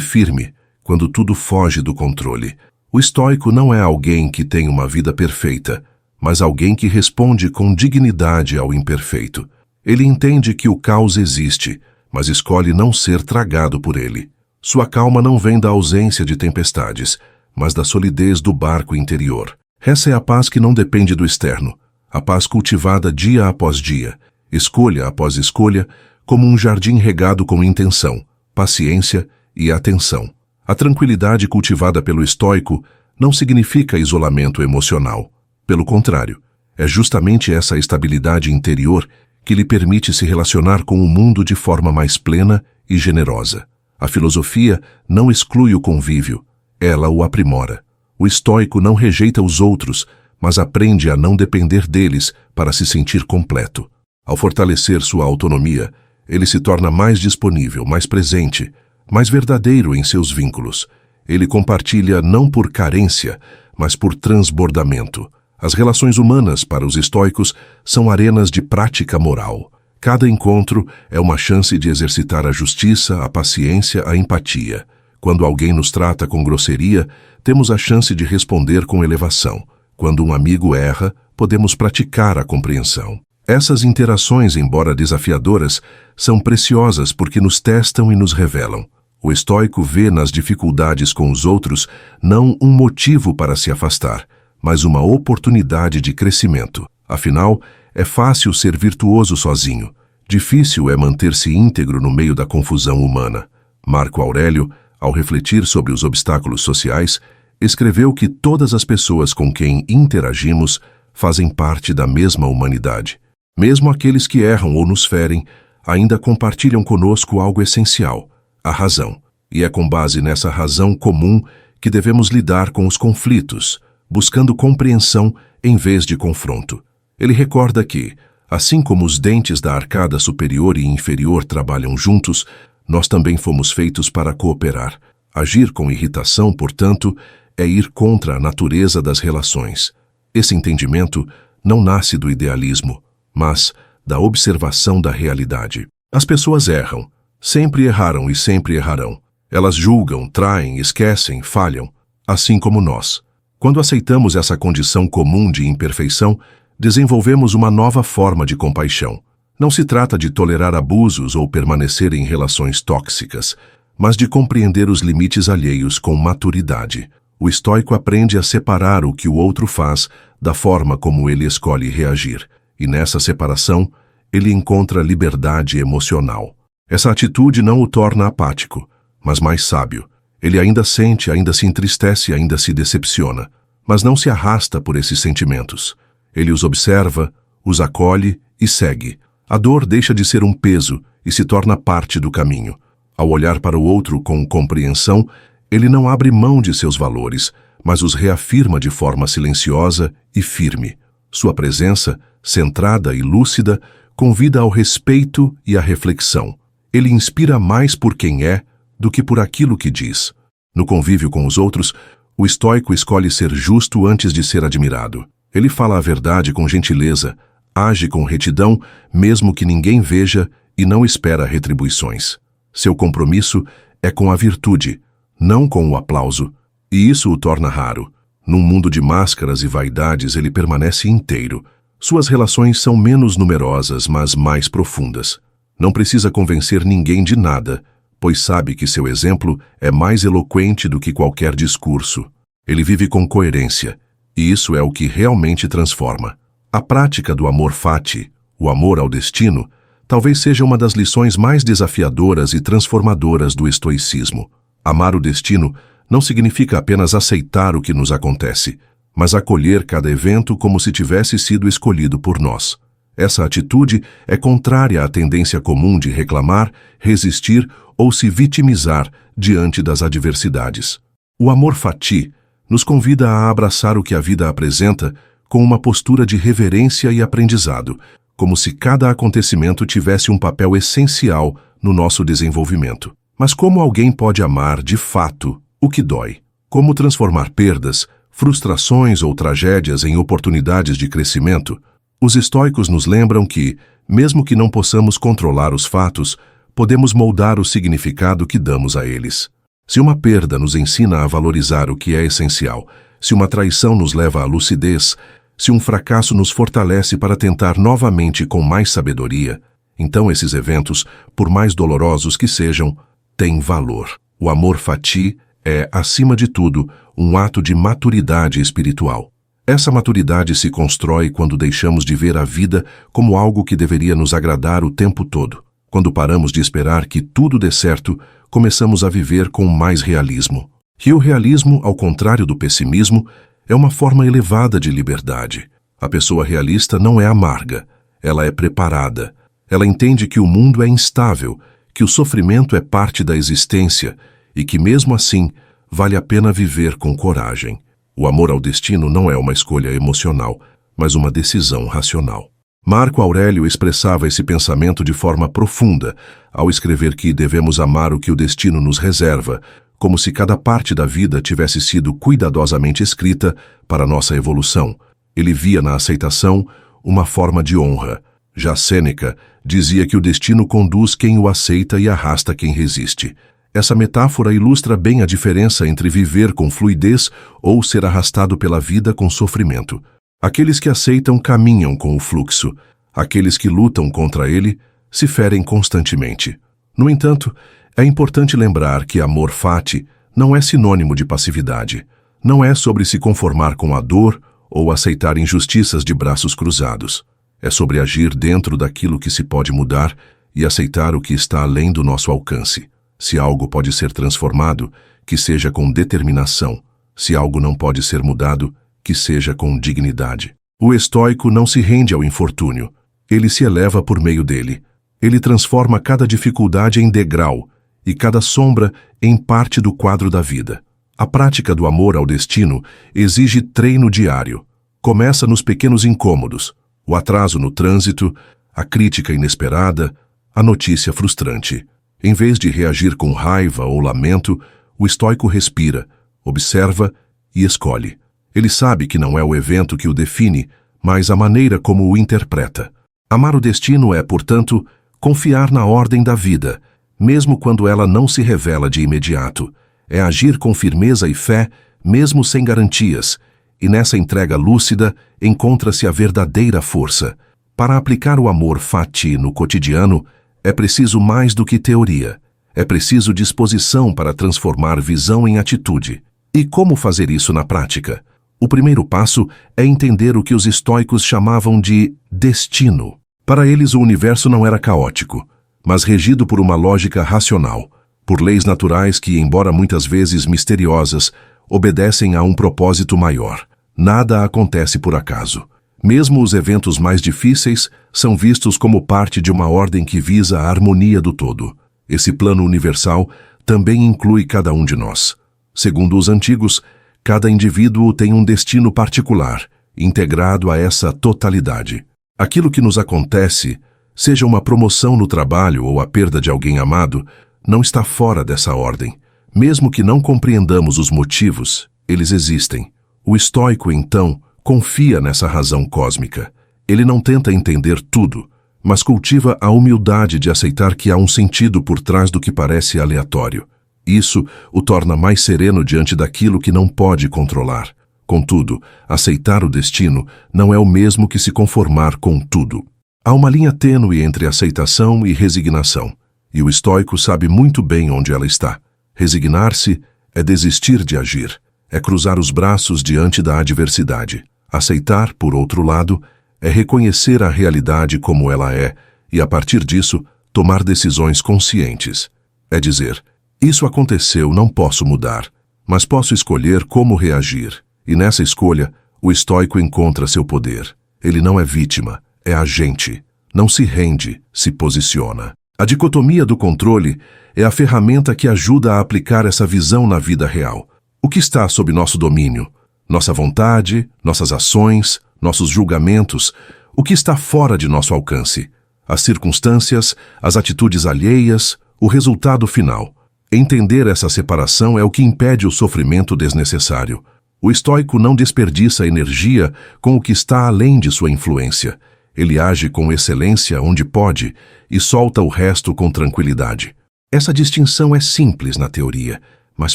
S1: firme quando tudo foge do controle. O estoico não é alguém que tem uma vida perfeita, mas alguém que responde com dignidade ao imperfeito. Ele entende que o caos existe, mas escolhe não ser tragado por ele. Sua calma não vem da ausência de tempestades, mas da solidez do barco interior. Essa é a paz que não depende do externo, a paz cultivada dia após dia, escolha após escolha, como um jardim regado com intenção, paciência e atenção. A tranquilidade cultivada pelo estoico não significa isolamento emocional. Pelo contrário, é justamente essa estabilidade interior que lhe permite se relacionar com o mundo de forma mais plena e generosa. A filosofia não exclui o convívio, ela o aprimora. O estoico não rejeita os outros, mas aprende a não depender deles para se sentir completo. Ao fortalecer sua autonomia, ele se torna mais disponível, mais presente, mais verdadeiro em seus vínculos. Ele compartilha não por carência, mas por transbordamento. As relações humanas, para os estoicos, são arenas de prática moral. Cada encontro é uma chance de exercitar a justiça, a paciência, a empatia. Quando alguém nos trata com grosseria, temos a chance de responder com elevação. Quando um amigo erra, podemos praticar a compreensão. Essas interações, embora desafiadoras, são preciosas porque nos testam e nos revelam. O estoico vê nas dificuldades com os outros não um motivo para se afastar, mas uma oportunidade de crescimento. Afinal, é fácil ser virtuoso sozinho. Difícil é manter-se íntegro no meio da confusão humana. Marco Aurélio, ao refletir sobre os obstáculos sociais, escreveu que todas as pessoas com quem interagimos fazem parte da mesma humanidade. Mesmo aqueles que erram ou nos ferem, ainda compartilham conosco algo essencial, a razão. E é com base nessa razão comum que devemos lidar com os conflitos, buscando compreensão em vez de confronto. Ele recorda que, assim como os dentes da arcada superior e inferior trabalham juntos, nós também fomos feitos para cooperar. Agir com irritação, portanto, é ir contra a natureza das relações. Esse entendimento não nasce do idealismo, mas da observação da realidade. As pessoas erram, sempre erraram e sempre errarão. Elas julgam, traem, esquecem, falham, assim como nós. Quando aceitamos essa condição comum de imperfeição, desenvolvemos uma nova forma de compaixão. Não se trata de tolerar abusos ou permanecer em relações tóxicas, mas de compreender os limites alheios com maturidade. O estoico aprende a separar o que o outro faz da forma como ele escolhe reagir, e nessa separação, ele encontra liberdade emocional. Essa atitude não o torna apático, mas mais sábio. Ele ainda sente, ainda se entristece, ainda se decepciona, mas não se arrasta por esses sentimentos. Ele os observa, os acolhe e segue. A dor deixa de ser um peso e se torna parte do caminho. Ao olhar para o outro com compreensão, ele não abre mão de seus valores, mas os reafirma de forma silenciosa e firme. Sua presença, centrada e lúcida, convida ao respeito e à reflexão. Ele inspira mais por quem é do que por aquilo que diz. No convívio com os outros, o estoico escolhe ser justo antes de ser admirado. Ele fala a verdade com gentileza, age com retidão, mesmo que ninguém veja, e não espera retribuições. Seu compromisso é com a virtude, não com o aplauso, e isso o torna raro. Num mundo de máscaras e vaidades, ele permanece inteiro. Suas relações são menos numerosas, mas mais profundas. Não precisa convencer ninguém de nada, pois sabe que seu exemplo é mais eloquente do que qualquer discurso. Ele vive com coerência, e isso é o que realmente transforma. A prática do amor fati, o amor ao destino, talvez seja uma das lições mais desafiadoras e transformadoras do estoicismo. Amar o destino não significa apenas aceitar o que nos acontece, mas acolher cada evento como se tivesse sido escolhido por nós. Essa atitude é contrária à tendência comum de reclamar, resistir ou se vitimizar diante das adversidades. O amor fati nos convida a abraçar o que a vida apresenta com uma postura de reverência e aprendizado, como se cada acontecimento tivesse um papel essencial no nosso desenvolvimento. Mas como alguém pode amar, de fato, o que dói? Como transformar perdas, frustrações ou tragédias em oportunidades de crescimento? Os estoicos nos lembram que, mesmo que não possamos controlar os fatos, podemos moldar o significado que damos a eles. Se uma perda nos ensina a valorizar o que é essencial, se uma traição nos leva à lucidez, se um fracasso nos fortalece para tentar novamente com mais sabedoria, então esses eventos, por mais dolorosos que sejam, têm valor. O amor fati é, acima de tudo, um ato de maturidade espiritual. Essa maturidade se constrói quando deixamos de ver a vida como algo que deveria nos agradar o tempo todo. Quando paramos de esperar que tudo dê certo, começamos a viver com mais realismo. E o realismo, ao contrário do pessimismo, é uma forma elevada de liberdade. A pessoa realista não é amarga, ela é preparada. Ela entende que o mundo é instável, que o sofrimento é parte da existência e que, mesmo assim, vale a pena viver com coragem. O amor ao destino não é uma escolha emocional, mas uma decisão racional. Marco Aurélio expressava esse pensamento de forma profunda ao escrever que devemos amar o que o destino nos reserva, como se cada parte da vida tivesse sido cuidadosamente escrita para nossa evolução. Ele via na aceitação uma forma de honra. Já Sêneca dizia que o destino conduz quem o aceita e arrasta quem resiste. Essa metáfora ilustra bem a diferença entre viver com fluidez ou ser arrastado pela vida com sofrimento. Aqueles que aceitam caminham com o fluxo. Aqueles que lutam contra ele se ferem constantemente. No entanto, é importante lembrar que amor fati não é sinônimo de passividade. Não é sobre se conformar com a dor ou aceitar injustiças de braços cruzados. É sobre agir dentro daquilo que se pode mudar e aceitar o que está além do nosso alcance. Se algo pode ser transformado, que seja com determinação. Se algo não pode ser mudado, que seja com dignidade. O estoico não se rende ao infortúnio. Ele se eleva por meio dele. Ele transforma cada dificuldade em degrau e cada sombra em parte do quadro da vida. A prática do amor ao destino exige treino diário. Começa nos pequenos incômodos, o atraso no trânsito, a crítica inesperada, a notícia frustrante. Em vez de reagir com raiva ou lamento, o estoico respira, observa e escolhe. Ele sabe que não é o evento que o define, mas a maneira como o interpreta. Amar o destino é, portanto, confiar na ordem da vida, mesmo quando ela não se revela de imediato. É agir com firmeza e fé, mesmo sem garantias, e nessa entrega lúcida encontra-se a verdadeira força. Para aplicar o amor fati no cotidiano, é preciso mais do que teoria. É preciso disposição para transformar visão em atitude. E como fazer isso na prática? O primeiro passo é entender o que os estoicos chamavam de destino. Para eles, o universo não era caótico, mas regido por uma lógica racional, por leis naturais que, embora muitas vezes misteriosas, obedecem a um propósito maior. Nada acontece por acaso. Mesmo os eventos mais difíceis são vistos como parte de uma ordem que visa a harmonia do todo. Esse plano universal também inclui cada um de nós. Segundo os antigos, cada indivíduo tem um destino particular, integrado a essa totalidade. Aquilo que nos acontece, seja uma promoção no trabalho ou a perda de alguém amado, não está fora dessa ordem. Mesmo que não compreendamos os motivos, eles existem. O estoico, então, confia nessa razão cósmica. Ele não tenta entender tudo, mas cultiva a humildade de aceitar que há um sentido por trás do que parece aleatório. Isso o torna mais sereno diante daquilo que não pode controlar. Contudo, aceitar o destino não é o mesmo que se conformar com tudo. Há uma linha tênue entre aceitação e resignação, e o estoico sabe muito bem onde ela está. Resignar-se é desistir de agir, é cruzar os braços diante da adversidade. Aceitar, por outro lado, é reconhecer a realidade como ela é e, a partir disso, tomar decisões conscientes. É dizer, isso aconteceu, não posso mudar, mas posso escolher como reagir. E nessa escolha, o estoico encontra seu poder. Ele não é vítima, é agente. Não se rende, se posiciona. A dicotomia do controle é a ferramenta que ajuda a aplicar essa visão na vida real. O que está sob nosso domínio? Nossa vontade, nossas ações, nossos julgamentos, o que está fora de nosso alcance? As circunstâncias, as atitudes alheias, o resultado final. Entender essa separação é o que impede o sofrimento desnecessário. O estoico não desperdiça energia com o que está além de sua influência. Ele age com excelência onde pode e solta o resto com tranquilidade. Essa distinção é simples na teoria, mas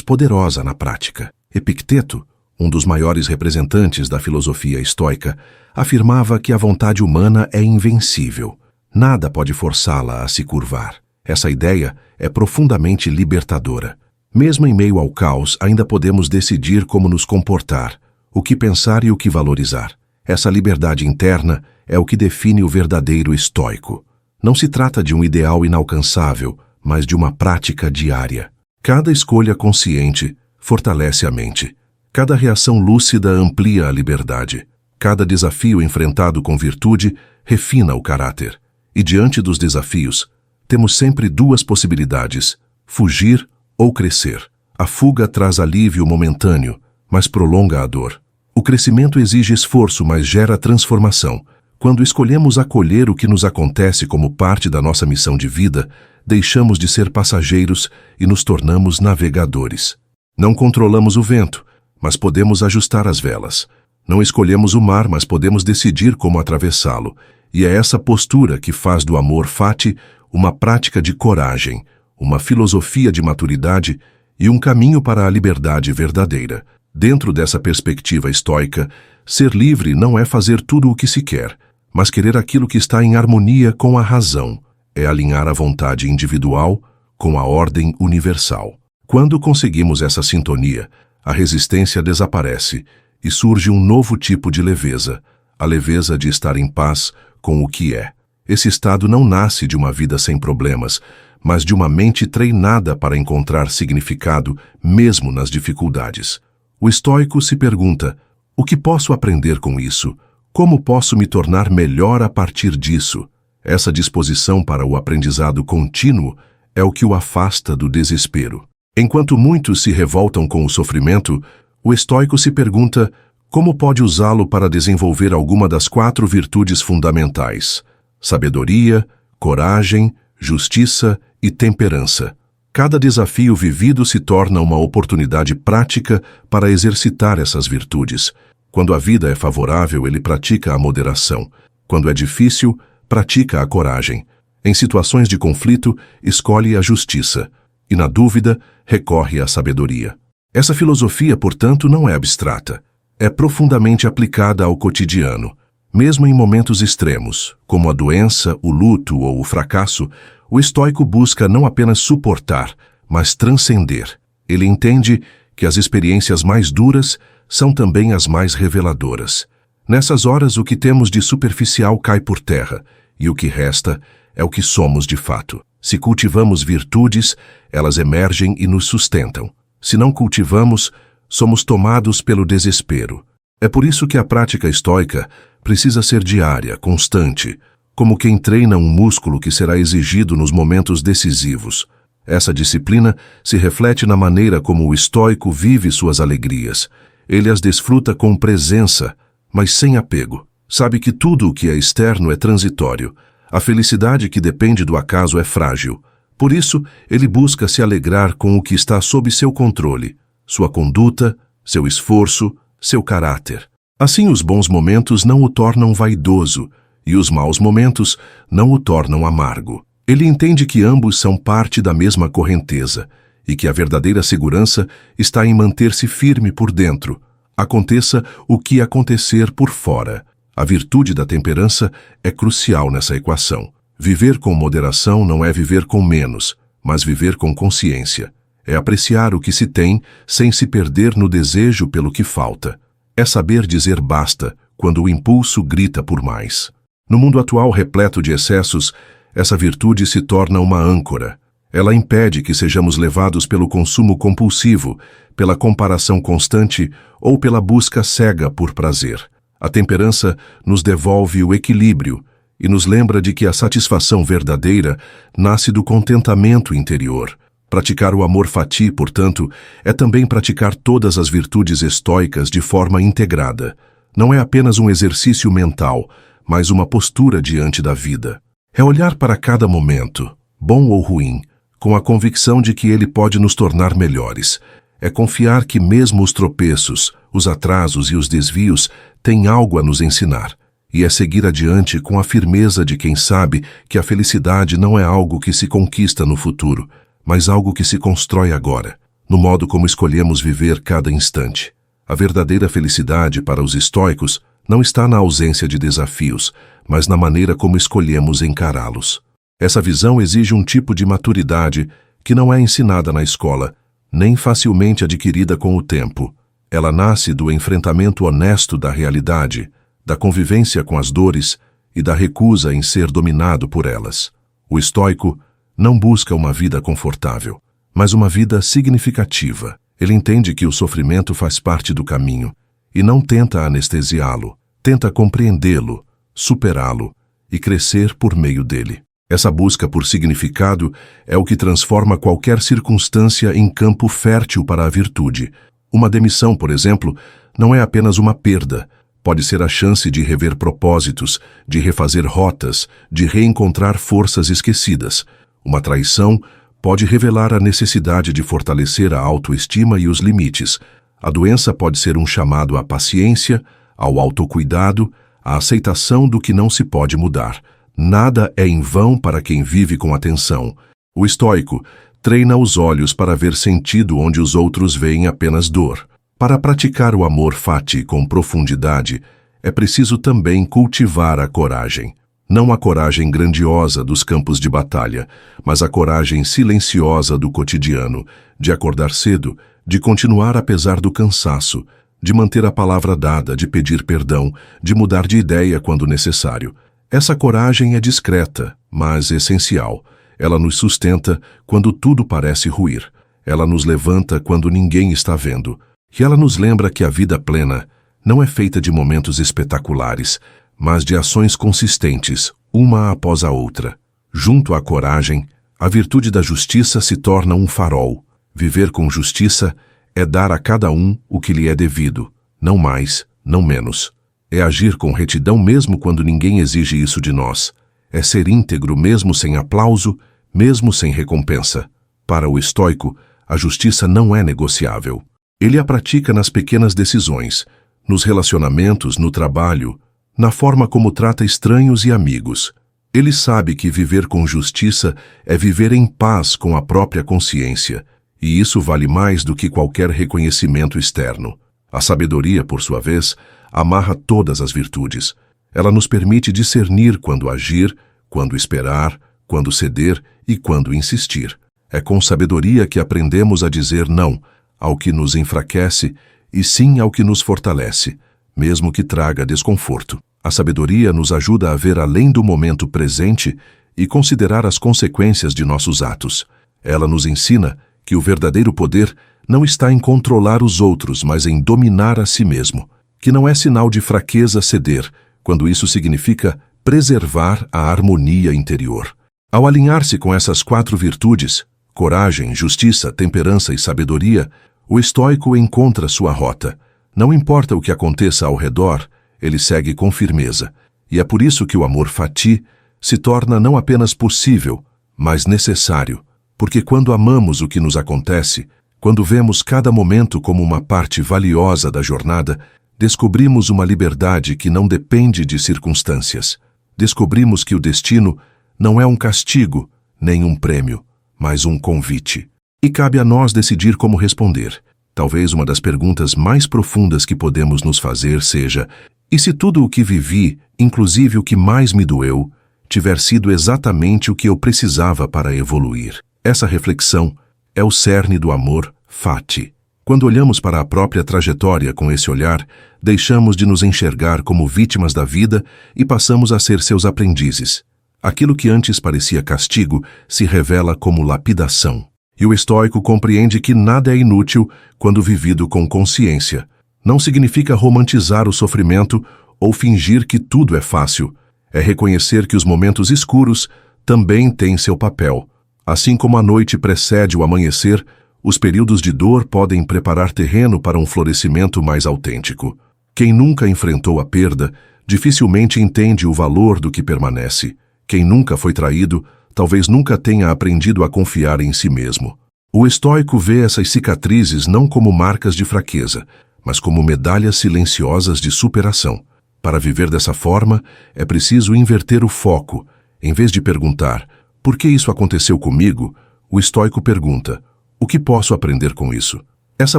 S1: poderosa na prática. Epicteto, um dos maiores representantes da filosofia estoica, afirmava que a vontade humana é invencível. Nada pode forçá-la a se curvar. Essa ideia é profundamente libertadora. Mesmo em meio ao caos, ainda podemos decidir como nos comportar, o que pensar e o que valorizar. Essa liberdade interna é o que define o verdadeiro estoico. Não se trata de um ideal inalcançável, mas de uma prática diária. Cada escolha consciente fortalece a mente. Cada reação lúcida amplia a liberdade. Cada desafio enfrentado com virtude refina o caráter. E diante dos desafios, temos sempre duas possibilidades: fugir ou crescer. A fuga traz alívio momentâneo, mas prolonga a dor. O crescimento exige esforço, mas gera transformação. Quando escolhemos acolher o que nos acontece como parte da nossa missão de vida, deixamos de ser passageiros e nos tornamos navegadores. Não controlamos o vento, mas podemos ajustar as velas. Não escolhemos o mar, mas podemos decidir como atravessá-lo. E é essa postura que faz do amor fati uma prática de coragem, uma filosofia de maturidade e um caminho para a liberdade verdadeira. Dentro dessa perspectiva estoica, ser livre não é fazer tudo o que se quer, mas querer aquilo que está em harmonia com a razão. É alinhar a vontade individual com a ordem universal. Quando conseguimos essa sintonia, a resistência desaparece e surge um novo tipo de leveza, a leveza de estar em paz com o que é. Esse estado não nasce de uma vida sem problemas, mas de uma mente treinada para encontrar significado mesmo nas dificuldades. O estoico se pergunta: o que posso aprender com isso? Como posso me tornar melhor a partir disso? Essa disposição para o aprendizado contínuo é o que o afasta do desespero. Enquanto muitos se revoltam com o sofrimento, o estoico se pergunta como pode usá-lo para desenvolver alguma das 4 virtudes fundamentais: sabedoria, coragem, justiça e temperança. Cada desafio vivido se torna uma oportunidade prática para exercitar essas virtudes. Quando a vida é favorável, ele pratica a moderação. Quando é difícil, pratica a coragem. Em situações de conflito, escolhe a justiça. E na dúvida, recorre à sabedoria. Essa filosofia, portanto, não é abstrata. É profundamente aplicada ao cotidiano. Mesmo em momentos extremos, como a doença, o luto ou o fracasso, o estoico busca não apenas suportar, mas transcender. Ele entende que as experiências mais duras são também as mais reveladoras. Nessas horas, o que temos de superficial cai por terra, e o que resta é o que somos de fato. Se cultivamos virtudes, elas emergem e nos sustentam. Se não cultivamos, somos tomados pelo desespero. É por isso que a prática estoica precisa ser diária, constante, como quem treina um músculo que será exigido nos momentos decisivos. Essa disciplina se reflete na maneira como o estoico vive suas alegrias. Ele as desfruta com presença, mas sem apego. Sabe que tudo o que é externo é transitório. A felicidade que depende do acaso é frágil. Por isso, ele busca se alegrar com o que está sob seu controle: sua conduta, seu esforço, seu caráter. Assim, os bons momentos não o tornam vaidoso e os maus momentos não o tornam amargo. Ele entende que ambos são parte da mesma correnteza e que a verdadeira segurança está em manter-se firme por dentro, aconteça o que acontecer por fora. A virtude da temperança é crucial nessa equação. Viver com moderação não é viver com menos, mas viver com consciência. É apreciar o que se tem sem se perder no desejo pelo que falta. É saber dizer basta quando o impulso grita por mais. No mundo atual repleto de excessos, essa virtude se torna uma âncora. Ela impede que sejamos levados pelo consumo compulsivo, pela comparação constante ou pela busca cega por prazer. A temperança nos devolve o equilíbrio e nos lembra de que a satisfação verdadeira nasce do contentamento interior. Praticar o amor fati, portanto, é também praticar todas as virtudes estoicas de forma integrada. Não é apenas um exercício mental, mas uma postura diante da vida. É olhar para cada momento, bom ou ruim, com a convicção de que ele pode nos tornar melhores. É confiar que mesmo os tropeços, os atrasos e os desvios têm algo a nos ensinar. E é seguir adiante com a firmeza de quem sabe que a felicidade não é algo que se conquista no futuro, mas algo que se constrói agora, no modo como escolhemos viver cada instante. A verdadeira felicidade para os estoicos não está na ausência de desafios, mas na maneira como escolhemos encará-los. Essa visão exige um tipo de maturidade que não é ensinada na escola, nem facilmente adquirida com o tempo. Ela nasce do enfrentamento honesto da realidade, da convivência com as dores e da recusa em ser dominado por elas. O estoico não busca uma vida confortável, mas uma vida significativa. Ele entende que o sofrimento faz parte do caminho e não tenta anestesiá-lo, tenta compreendê-lo, superá-lo e crescer por meio dele. Essa busca por significado é o que transforma qualquer circunstância em campo fértil para a virtude. Uma demissão, por exemplo, não é apenas uma perda. Pode ser a chance de rever propósitos, de refazer rotas, de reencontrar forças esquecidas. Uma traição pode revelar a necessidade de fortalecer a autoestima e os limites. A doença pode ser um chamado à paciência, ao autocuidado, à aceitação do que não se pode mudar. Nada é em vão para quem vive com atenção. O estoico treina os olhos para ver sentido onde os outros veem apenas dor. Para praticar o amor fati com profundidade, é preciso também cultivar a coragem. Não a coragem grandiosa dos campos de batalha, mas a coragem silenciosa do cotidiano, de acordar cedo, de continuar apesar do cansaço, de manter a palavra dada, de pedir perdão, de mudar de ideia quando necessário. Essa coragem é discreta, mas essencial. Ela nos sustenta quando tudo parece ruir. Ela nos levanta quando ninguém está vendo. E ela nos lembra que a vida plena não é feita de momentos espetaculares, mas de ações consistentes, uma após a outra. Junto à coragem, a virtude da justiça se torna um farol. Viver com justiça é dar a cada um o que lhe é devido, não mais, não menos. É agir com retidão mesmo quando ninguém exige isso de nós. É ser íntegro mesmo sem aplauso, mesmo sem recompensa. Para o estoico, a justiça não é negociável. Ele a pratica nas pequenas decisões, nos relacionamentos, no trabalho, na forma como trata estranhos e amigos. Ele sabe que viver com justiça é viver em paz com a própria consciência, e isso vale mais do que qualquer reconhecimento externo. A sabedoria, por sua vez, amarra todas as virtudes. Ela nos permite discernir quando agir, quando esperar, quando ceder e quando insistir. É com sabedoria que aprendemos a dizer não ao que nos enfraquece e sim ao que nos fortalece, mesmo que traga desconforto. A sabedoria nos ajuda a ver além do momento presente e considerar as consequências de nossos atos. Ela nos ensina que o verdadeiro poder não está em controlar os outros, mas em dominar a si mesmo, que não é sinal de fraqueza ceder, quando isso significa preservar a harmonia interior. Ao alinhar-se com essas 4 virtudes, coragem, justiça, temperança e sabedoria, o estoico encontra sua rota. Não importa o que aconteça ao redor, ele segue com firmeza. E é por isso que o amor fati se torna não apenas possível, mas necessário. Porque quando amamos o que nos acontece, quando vemos cada momento como uma parte valiosa da jornada, descobrimos uma liberdade que não depende de circunstâncias. Descobrimos que o destino não é um castigo, nem um prêmio, mas um convite. E cabe a nós decidir como responder. Talvez uma das perguntas mais profundas que podemos nos fazer seja: e se tudo o que vivi, inclusive o que mais me doeu, tiver sido exatamente o que eu precisava para evoluir? Essa reflexão é o cerne do amor fati. Quando olhamos para a própria trajetória com esse olhar, deixamos de nos enxergar como vítimas da vida e passamos a ser seus aprendizes. Aquilo que antes parecia castigo se revela como lapidação. E o estoico compreende que nada é inútil quando vivido com consciência. Não significa romantizar o sofrimento ou fingir que tudo é fácil. É reconhecer que os momentos escuros também têm seu papel. Assim como a noite precede o amanhecer, os períodos de dor podem preparar terreno para um florescimento mais autêntico. Quem nunca enfrentou a perda, dificilmente entende o valor do que permanece. Quem nunca foi traído, talvez nunca tenha aprendido a confiar em si mesmo. O estoico vê essas cicatrizes não como marcas de fraqueza, mas como medalhas silenciosas de superação. Para viver dessa forma, é preciso inverter o foco. Em vez de perguntar, por que isso aconteceu comigo? O estoico pergunta, o que posso aprender com isso? Essa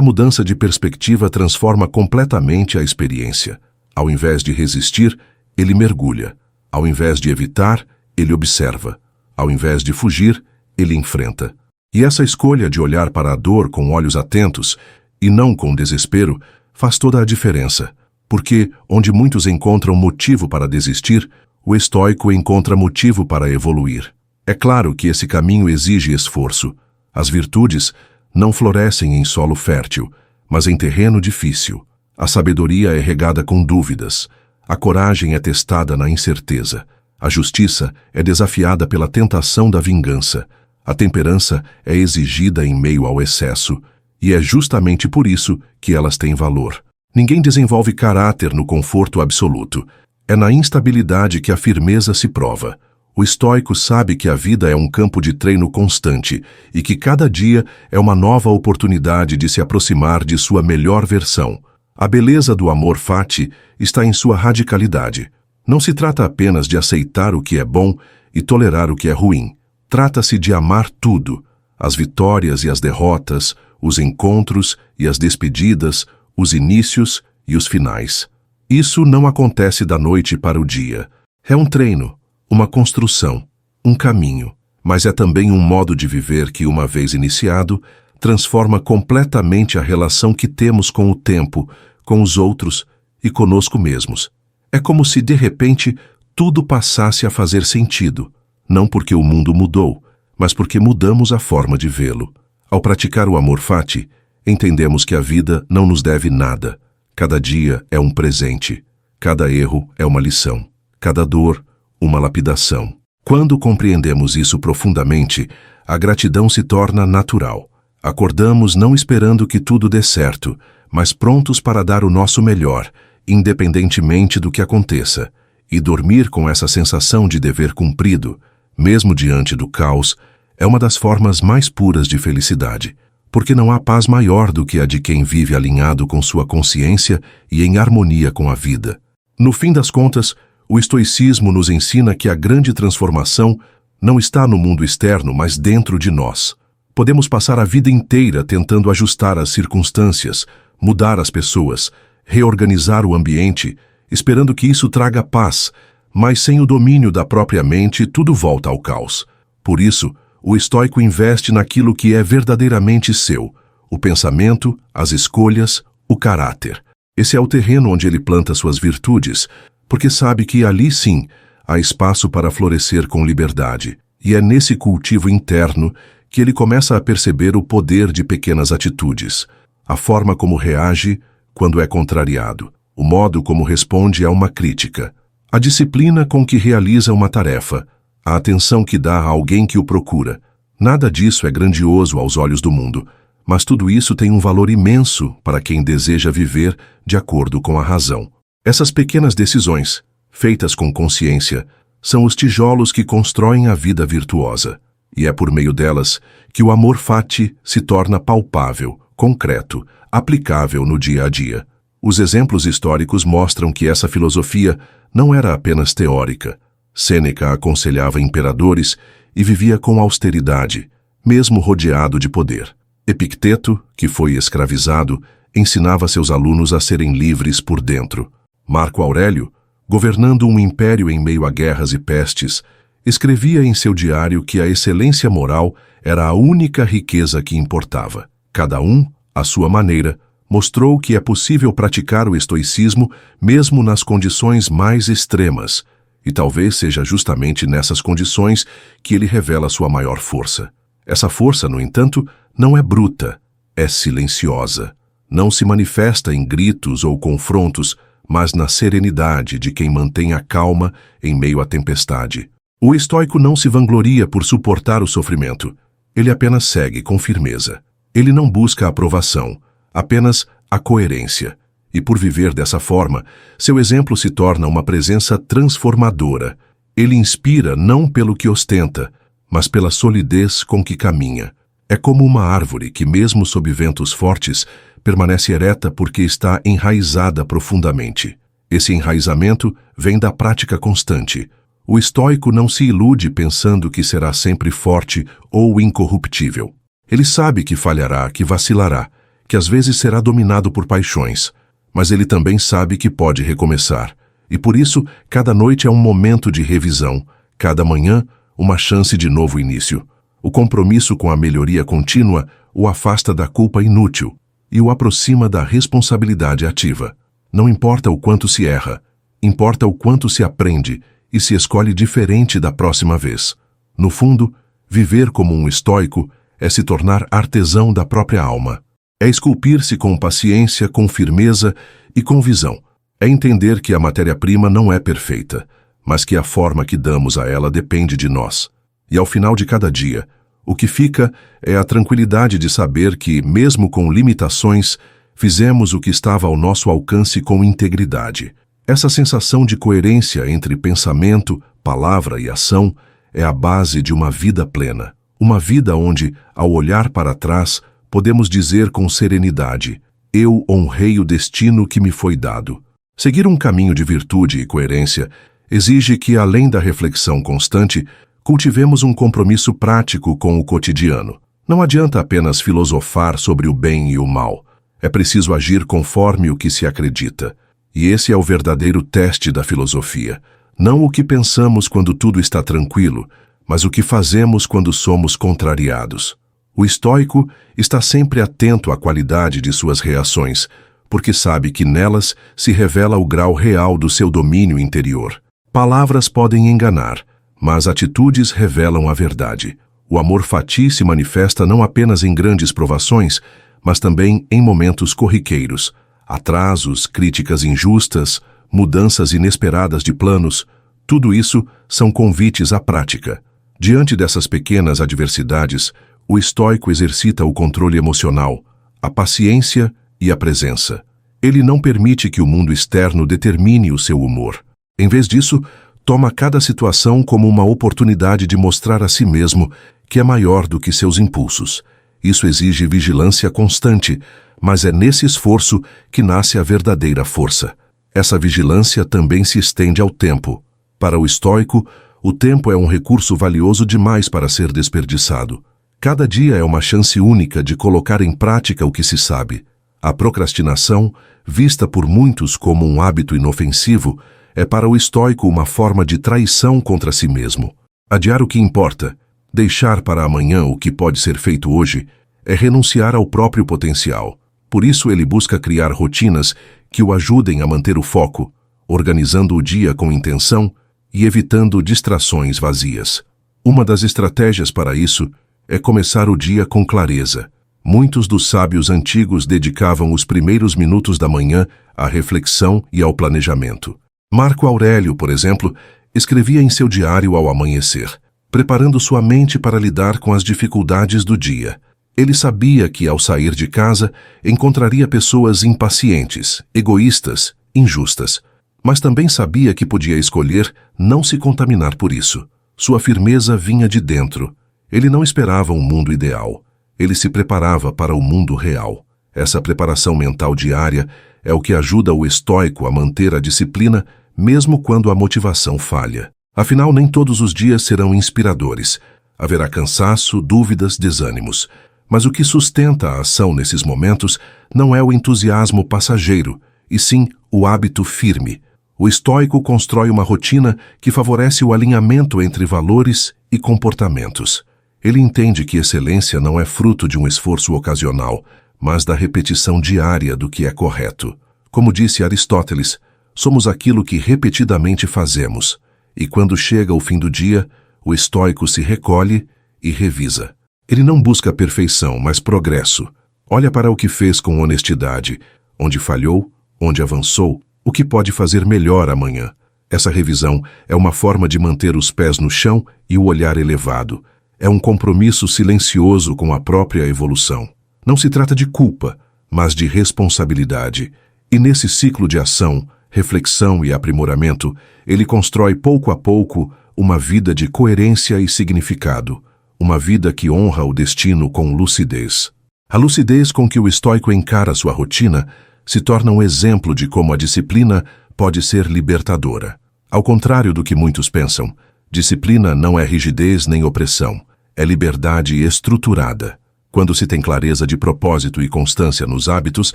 S1: mudança de perspectiva transforma completamente a experiência. Ao invés de resistir, ele mergulha. Ao invés de evitar, ele observa. Ao invés de fugir, ele enfrenta. E essa escolha de olhar para a dor com olhos atentos, e não com desespero, faz toda a diferença. Porque, onde muitos encontram motivo para desistir, o estoico encontra motivo para evoluir. É claro que esse caminho exige esforço. As virtudes não florescem em solo fértil, mas em terreno difícil. A sabedoria é regada com dúvidas. A coragem é testada na incerteza. A justiça é desafiada pela tentação da vingança. A temperança é exigida em meio ao excesso. E é justamente por isso que elas têm valor. Ninguém desenvolve caráter no conforto absoluto. É na instabilidade que a firmeza se prova. O estoico sabe que a vida é um campo de treino constante e que cada dia é uma nova oportunidade de se aproximar de sua melhor versão. A beleza do amor fati está em sua radicalidade. Não se trata apenas de aceitar o que é bom e tolerar o que é ruim. Trata-se de amar tudo, as vitórias e as derrotas, os encontros e as despedidas, os inícios e os finais. Isso não acontece da noite para o dia. É um treino, uma construção, um caminho, mas é também um modo de viver que, uma vez iniciado, transforma completamente a relação que temos com o tempo, com os outros e conosco mesmos. É como se, de repente, tudo passasse a fazer sentido, não porque o mundo mudou, mas porque mudamos a forma de vê-lo. Ao praticar o amor fati, entendemos que a vida não nos deve nada. Cada dia é um presente. Cada erro é uma lição. Cada dor, uma lapidação. Quando compreendemos isso profundamente, a gratidão se torna natural. Acordamos não esperando que tudo dê certo, mas prontos para dar o nosso melhor, independentemente do que aconteça. E dormir com essa sensação de dever cumprido, mesmo diante do caos, é uma das formas mais puras de felicidade. Porque não há paz maior do que a de quem vive alinhado com sua consciência e em harmonia com a vida. No fim das contas, o estoicismo nos ensina que a grande transformação não está no mundo externo, mas dentro de nós. Podemos passar a vida inteira tentando ajustar as circunstâncias, mudar as pessoas, reorganizar o ambiente, esperando que isso traga paz, mas sem o domínio da própria mente, tudo volta ao caos. Por isso, o estoico investe naquilo que é verdadeiramente seu, o pensamento, as escolhas, o caráter. Esse é o terreno onde ele planta suas virtudes, porque sabe que ali sim há espaço para florescer com liberdade. E é nesse cultivo interno que ele começa a perceber o poder de pequenas atitudes, a forma como reage quando é contrariado, o modo como responde a uma crítica, a disciplina com que realiza uma tarefa, a atenção que dá a alguém que o procura. Nada disso é grandioso aos olhos do mundo, mas tudo isso tem um valor imenso para quem deseja viver de acordo com a razão. Essas pequenas decisões, feitas com consciência, são os tijolos que constroem a vida virtuosa. E é por meio delas que o amor fati se torna palpável, concreto, aplicável no dia a dia. Os exemplos históricos mostram que essa filosofia não era apenas teórica. Sêneca aconselhava imperadores e vivia com austeridade, mesmo rodeado de poder. Epicteto, que foi escravizado, ensinava seus alunos a serem livres por dentro. Marco Aurélio, governando um império em meio a guerras e pestes, escrevia em seu diário que a excelência moral era a única riqueza que importava. Cada um, à sua maneira, mostrou que é possível praticar o estoicismo mesmo nas condições mais extremas, e talvez seja justamente nessas condições que ele revela sua maior força. Essa força, no entanto, não é bruta, é silenciosa. Não se manifesta em gritos ou confrontos, mas na serenidade de quem mantém a calma em meio à tempestade. O estoico não se vangloria por suportar o sofrimento. Ele apenas segue com firmeza. Ele não busca a aprovação, apenas a coerência. E por viver dessa forma, seu exemplo se torna uma presença transformadora. Ele inspira não pelo que ostenta, mas pela solidez com que caminha. É como uma árvore que, mesmo sob ventos fortes, permanece ereta porque está enraizada profundamente. Esse enraizamento vem da prática constante. O estoico não se ilude pensando que será sempre forte ou incorruptível. Ele sabe que falhará, que vacilará, que às vezes será dominado por paixões, mas ele também sabe que pode recomeçar. E por isso, cada noite é um momento de revisão, cada manhã, uma chance de novo início. O compromisso com a melhoria contínua o afasta da culpa inútil e o aproxima da responsabilidade ativa. Não importa o quanto se erra, importa o quanto se aprende e se escolhe diferente da próxima vez. No fundo, viver como um estoico é se tornar artesão da própria alma. É esculpir-se com paciência, com firmeza e com visão. É entender que a matéria-prima não é perfeita, mas que a forma que damos a ela depende de nós. E ao final de cada dia, o que fica é a tranquilidade de saber que, mesmo com limitações, fizemos o que estava ao nosso alcance com integridade. Essa sensação de coerência entre pensamento, palavra e ação é a base de uma vida plena. Uma vida onde, ao olhar para trás, podemos dizer com serenidade: eu honrei o destino que me foi dado. Seguir um caminho de virtude e coerência exige que, além da reflexão constante, cultivemos um compromisso prático com o cotidiano. Não adianta apenas filosofar sobre o bem e o mal. É preciso agir conforme o que se acredita. E esse é o verdadeiro teste da filosofia. Não o que pensamos quando tudo está tranquilo, mas o que fazemos quando somos contrariados. O estoico está sempre atento à qualidade de suas reações, porque sabe que nelas se revela o grau real do seu domínio interior. Palavras podem enganar, mas atitudes revelam a verdade. O amor fati se manifesta não apenas em grandes provações, mas também em momentos corriqueiros. Atrasos, críticas injustas, mudanças inesperadas de planos, tudo isso são convites à prática. Diante dessas pequenas adversidades, o estoico exercita o controle emocional, a paciência e a presença. Ele não permite que o mundo externo determine o seu humor. Em vez disso, toma cada situação como uma oportunidade de mostrar a si mesmo que é maior do que seus impulsos. Isso exige vigilância constante, mas é nesse esforço que nasce a verdadeira força. Essa vigilância também se estende ao tempo. Para o estoico, o tempo é um recurso valioso demais para ser desperdiçado. Cada dia é uma chance única de colocar em prática o que se sabe. A procrastinação, vista por muitos como um hábito inofensivo, é para o estoico uma forma de traição contra si mesmo. Adiar o que importa, deixar para amanhã o que pode ser feito hoje, é renunciar ao próprio potencial. Por isso ele busca criar rotinas que o ajudem a manter o foco, organizando o dia com intenção e evitando distrações vazias. Uma das estratégias para isso é começar o dia com clareza. Muitos dos sábios antigos dedicavam os primeiros minutos da manhã à reflexão e ao planejamento. Marco Aurélio, por exemplo, escrevia em seu diário ao amanhecer, preparando sua mente para lidar com as dificuldades do dia. Ele sabia que, ao sair de casa, encontraria pessoas impacientes, egoístas, injustas, mas também sabia que podia escolher não se contaminar por isso. Sua firmeza vinha de dentro. Ele não esperava um mundo ideal. Ele se preparava para o mundo real. Essa preparação mental diária é o que ajuda o estoico a manter a disciplina, mesmo quando a motivação falha. Afinal, nem todos os dias serão inspiradores. Haverá cansaço, dúvidas, desânimos. Mas o que sustenta a ação nesses momentos não é o entusiasmo passageiro, e sim o hábito firme. O estoico constrói uma rotina que favorece o alinhamento entre valores e comportamentos. Ele entende que excelência não é fruto de um esforço ocasional, mas da repetição diária do que é correto. Como disse Aristóteles, somos aquilo que repetidamente fazemos, e quando chega o fim do dia, o estoico se recolhe e revisa. Ele não busca perfeição, mas progresso. Olha para o que fez com honestidade, onde falhou, onde avançou, o que pode fazer melhor amanhã. Essa revisão é uma forma de manter os pés no chão e o olhar elevado. É um compromisso silencioso com a própria evolução. Não se trata de culpa, mas de responsabilidade. E nesse ciclo de ação, reflexão e aprimoramento, ele constrói pouco a pouco uma vida de coerência e significado, uma vida que honra o destino com lucidez. A lucidez com que o estoico encara sua rotina se torna um exemplo de como a disciplina pode ser libertadora. Ao contrário do que muitos pensam, disciplina não é rigidez nem opressão, é liberdade estruturada. Quando se tem clareza de propósito e constância nos hábitos,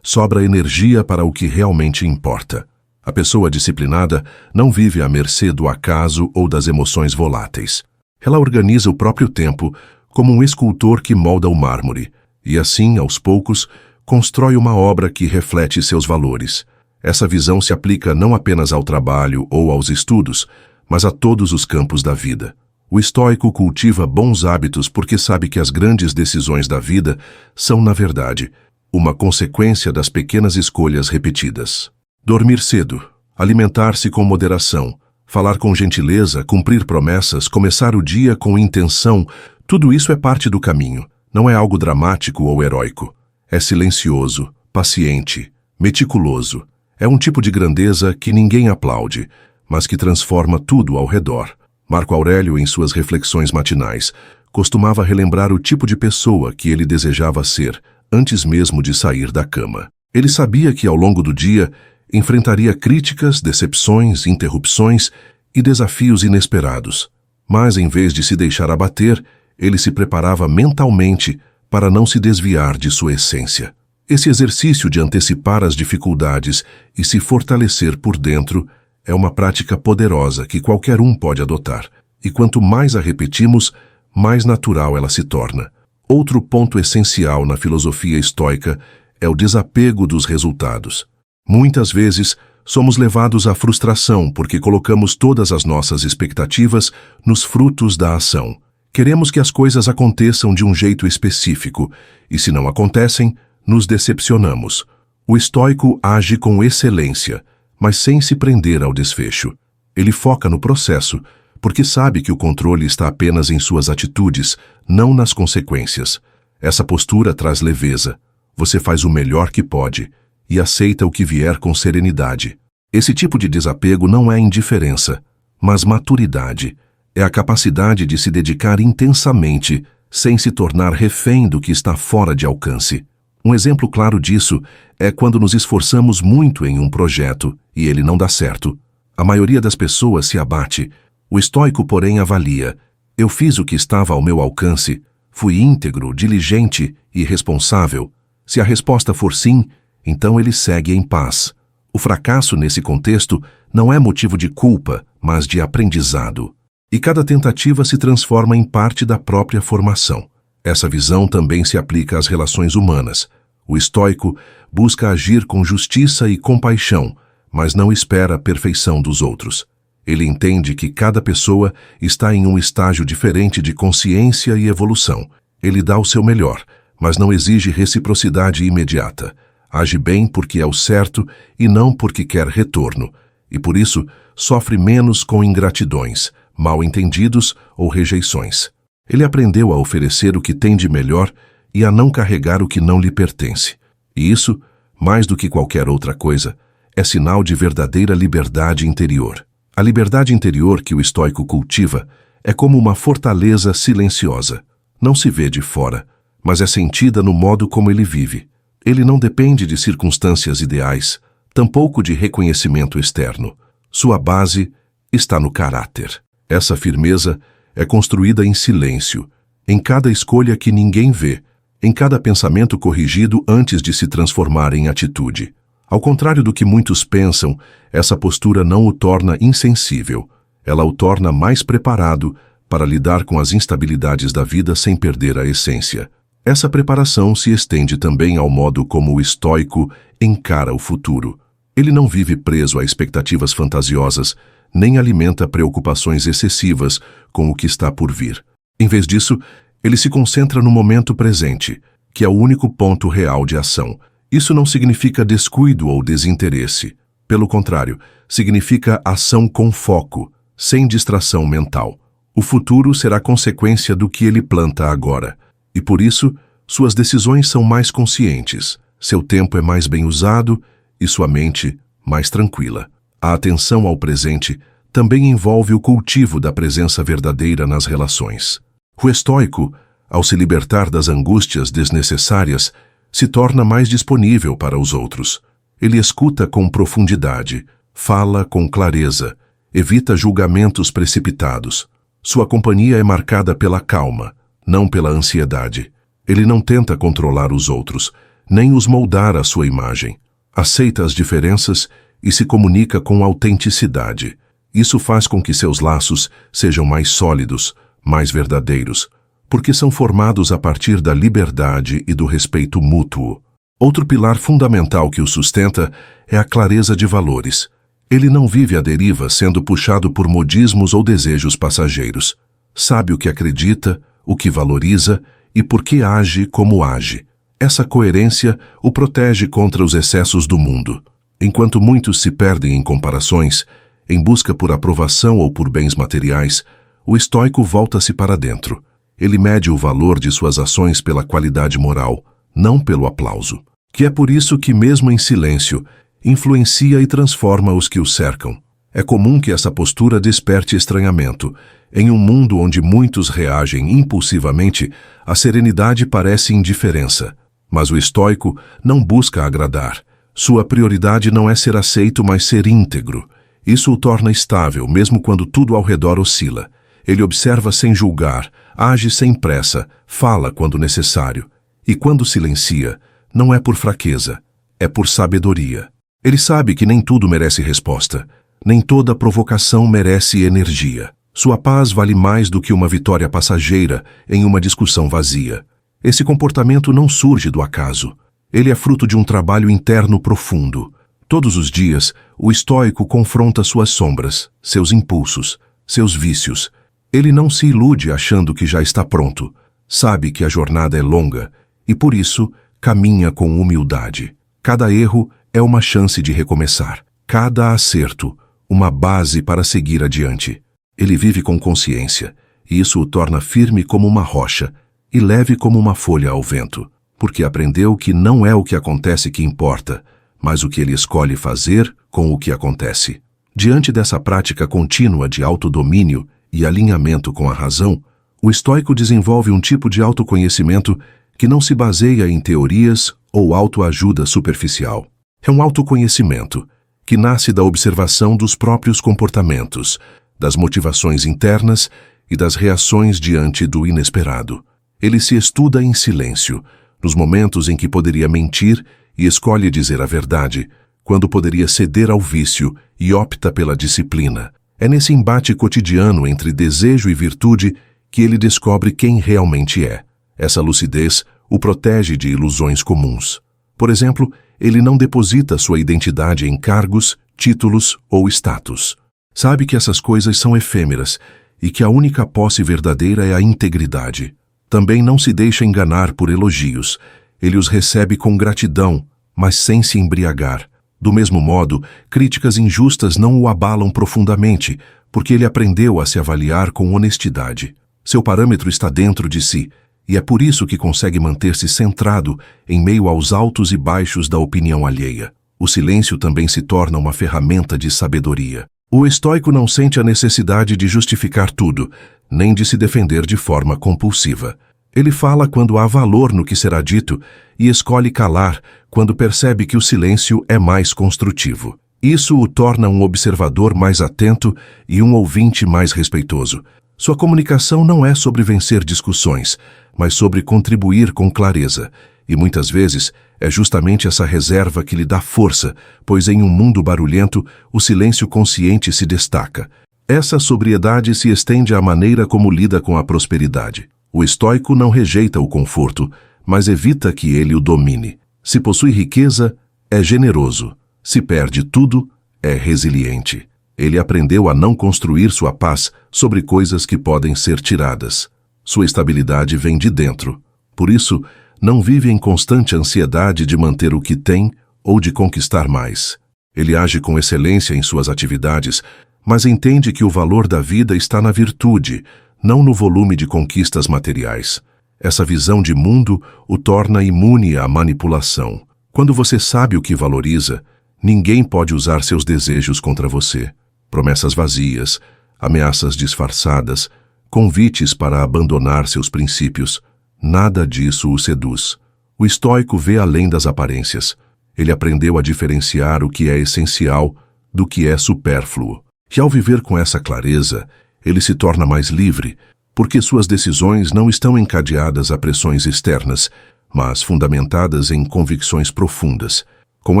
S1: sobra energia para o que realmente importa. A pessoa disciplinada não vive à mercê do acaso ou das emoções voláteis. Ela organiza o próprio tempo como um escultor que molda o mármore, e assim, aos poucos, constrói uma obra que reflete seus valores. Essa visão se aplica não apenas ao trabalho ou aos estudos, mas a todos os campos da vida. O estoico cultiva bons hábitos porque sabe que as grandes decisões da vida são, na verdade, uma consequência das pequenas escolhas repetidas. Dormir cedo, alimentar-se com moderação, falar com gentileza, cumprir promessas, começar o dia com intenção, tudo isso é parte do caminho. Não é algo dramático ou heróico. É silencioso, paciente, meticuloso. É um tipo de grandeza que ninguém aplaude, mas que transforma tudo ao redor. Marco Aurélio, em suas reflexões matinais, costumava relembrar o tipo de pessoa que ele desejava ser antes mesmo de sair da cama. Ele sabia que, ao longo do dia, enfrentaria críticas, decepções, interrupções e desafios inesperados. Mas, em vez de se deixar abater, ele se preparava mentalmente para não se desviar de sua essência. Esse exercício de antecipar as dificuldades e se fortalecer por dentro é uma prática poderosa que qualquer um pode adotar, e quanto mais a repetimos, mais natural ela se torna. Outro ponto essencial na filosofia estoica é o desapego dos resultados. Muitas vezes, somos levados à frustração porque colocamos todas as nossas expectativas nos frutos da ação. Queremos que as coisas aconteçam de um jeito específico, e se não acontecem, nos decepcionamos. O estoico age com excelência, mas sem se prender ao desfecho. Ele foca no processo, porque sabe que o controle está apenas em suas atitudes, não nas consequências. Essa postura traz leveza. Você faz o melhor que pode e aceita o que vier com serenidade. Esse tipo de desapego não é indiferença, mas maturidade. É a capacidade de se dedicar intensamente, sem se tornar refém do que está fora de alcance. Um exemplo claro disso é quando nos esforçamos muito em um projeto e ele não dá certo. A maioria das pessoas se abate. O estoico, porém, avalia: eu fiz o que estava ao meu alcance, fui íntegro, diligente e responsável. Se a resposta for sim, então ele segue em paz. O fracasso nesse contexto não é motivo de culpa, mas de aprendizado. E cada tentativa se transforma em parte da própria formação. Essa visão também se aplica às relações humanas. O estoico busca agir com justiça e compaixão, mas não espera a perfeição dos outros. Ele entende que cada pessoa está em um estágio diferente de consciência e evolução. Ele dá o seu melhor, mas não exige reciprocidade imediata. Age bem porque é o certo e não porque quer retorno, e por isso sofre menos com ingratidões, mal-entendidos ou rejeições. Ele aprendeu a oferecer o que tem de melhor e a não carregar o que não lhe pertence. E isso, mais do que qualquer outra coisa, é sinal de verdadeira liberdade interior. A liberdade interior que o estoico cultiva é como uma fortaleza silenciosa. Não se vê de fora, mas é sentida no modo como ele vive. Ele não depende de circunstâncias ideais, tampouco de reconhecimento externo. Sua base está no caráter. Essa firmeza é construída em silêncio, em cada escolha que ninguém vê, em cada pensamento corrigido antes de se transformar em atitude. Ao contrário do que muitos pensam, essa postura não o torna insensível. Ela o torna mais preparado para lidar com as instabilidades da vida sem perder a essência. Essa preparação se estende também ao modo como o estoico encara o futuro. Ele não vive preso a expectativas fantasiosas, nem alimenta preocupações excessivas com o que está por vir. Em vez disso, ele se concentra no momento presente, que é o único ponto real de ação. Isso não significa descuido ou desinteresse. Pelo contrário, significa ação com foco, sem distração mental. O futuro será consequência do que ele planta agora, e por isso, suas decisões são mais conscientes, seu tempo é mais bem usado e sua mente mais tranquila. A atenção ao presente também envolve o cultivo da presença verdadeira nas relações. O estoico, ao se libertar das angústias desnecessárias, se torna mais disponível para os outros. Ele escuta com profundidade, fala com clareza, evita julgamentos precipitados. Sua companhia é marcada pela calma, não pela ansiedade. Ele não tenta controlar os outros, nem os moldar à sua imagem. Aceita as diferenças e se comunica com autenticidade. Isso faz com que seus laços sejam mais sólidos, mais verdadeiros, porque são formados a partir da liberdade e do respeito mútuo. Outro pilar fundamental que o sustenta é a clareza de valores. Ele não vive à deriva sendo puxado por modismos ou desejos passageiros. Sabe o que acredita, o que valoriza e por que age como age. Essa coerência o protege contra os excessos do mundo. Enquanto muitos se perdem em comparações, em busca por aprovação ou por bens materiais, o estoico volta-se para dentro. Ele mede o valor de suas ações pela qualidade moral, não pelo aplauso. Que é por isso que, mesmo em silêncio, influencia e transforma os que o cercam. É comum que essa postura desperte estranhamento. Em um mundo onde muitos reagem impulsivamente, a serenidade parece indiferença. Mas o estoico não busca agradar. Sua prioridade não é ser aceito, mas ser íntegro. Isso o torna estável, mesmo quando tudo ao redor oscila. Ele observa sem julgar, age sem pressa, fala quando necessário. E quando silencia, não é por fraqueza, é por sabedoria. Ele sabe que nem tudo merece resposta, nem toda provocação merece energia. Sua paz vale mais do que uma vitória passageira em uma discussão vazia. Esse comportamento não surge do acaso. Ele é fruto de um trabalho interno profundo. Todos os dias, o estoico confronta suas sombras, seus impulsos, seus vícios. Ele não se ilude achando que já está pronto. Sabe que a jornada é longa e, por isso, caminha com humildade. Cada erro é uma chance de recomeçar. Cada acerto, uma base para seguir adiante. Ele vive com consciência, e isso o torna firme como uma rocha e leve como uma folha ao vento, porque aprendeu que não é o que acontece que importa, mas o que ele escolhe fazer com o que acontece. Diante dessa prática contínua de autodomínio e alinhamento com a razão, o estoico desenvolve um tipo de autoconhecimento que não se baseia em teorias ou autoajuda superficial. É um autoconhecimento que nasce da observação dos próprios comportamentos, das motivações internas e das reações diante do inesperado. Ele se estuda em silêncio, nos momentos em que poderia mentir e escolhe dizer a verdade, quando poderia ceder ao vício e opta pela disciplina. É nesse embate cotidiano entre desejo e virtude que ele descobre quem realmente é. Essa lucidez o protege de ilusões comuns. Por exemplo, ele não deposita sua identidade em cargos, títulos ou status. Sabe que essas coisas são efêmeras e que a única posse verdadeira é a integridade. Também não se deixa enganar por elogios. Ele os recebe com gratidão, mas sem se embriagar. Do mesmo modo, críticas injustas não o abalam profundamente, porque ele aprendeu a se avaliar com honestidade. Seu parâmetro está dentro de si, e é por isso que consegue manter-se centrado em meio aos altos e baixos da opinião alheia. O silêncio também se torna uma ferramenta de sabedoria. O estoico não sente a necessidade de justificar tudo, nem de se defender de forma compulsiva. Ele fala quando há valor no que será dito e escolhe calar quando percebe que o silêncio é mais construtivo. Isso o torna um observador mais atento e um ouvinte mais respeitoso. Sua comunicação não é sobre vencer discussões, mas sobre contribuir com clareza. E muitas vezes é justamente essa reserva que lhe dá força, pois em um mundo barulhento, o silêncio consciente se destaca. Essa sobriedade se estende à maneira como lida com a prosperidade. O estoico não rejeita o conforto, mas evita que ele o domine. Se possui riqueza, é generoso. Se perde tudo, é resiliente. Ele aprendeu a não construir sua paz sobre coisas que podem ser tiradas. Sua estabilidade vem de dentro. Por isso, não vive em constante ansiedade de manter o que tem ou de conquistar mais. Ele age com excelência em suas atividades, mas entende que o valor da vida está na virtude, não no volume de conquistas materiais. Essa visão de mundo o torna imune à manipulação. Quando você sabe o que valoriza, ninguém pode usar seus desejos contra você. promessas vazias, ameaças disfarçadas, convites para abandonar seus princípios. Nada disso o seduz. O estoico vê além das aparências. Ele aprendeu a diferenciar o que é essencial do que é supérfluo. E ao viver com essa clareza, ele se torna mais livre, porque suas decisões não estão encadeadas a pressões externas, mas fundamentadas em convicções profundas. Com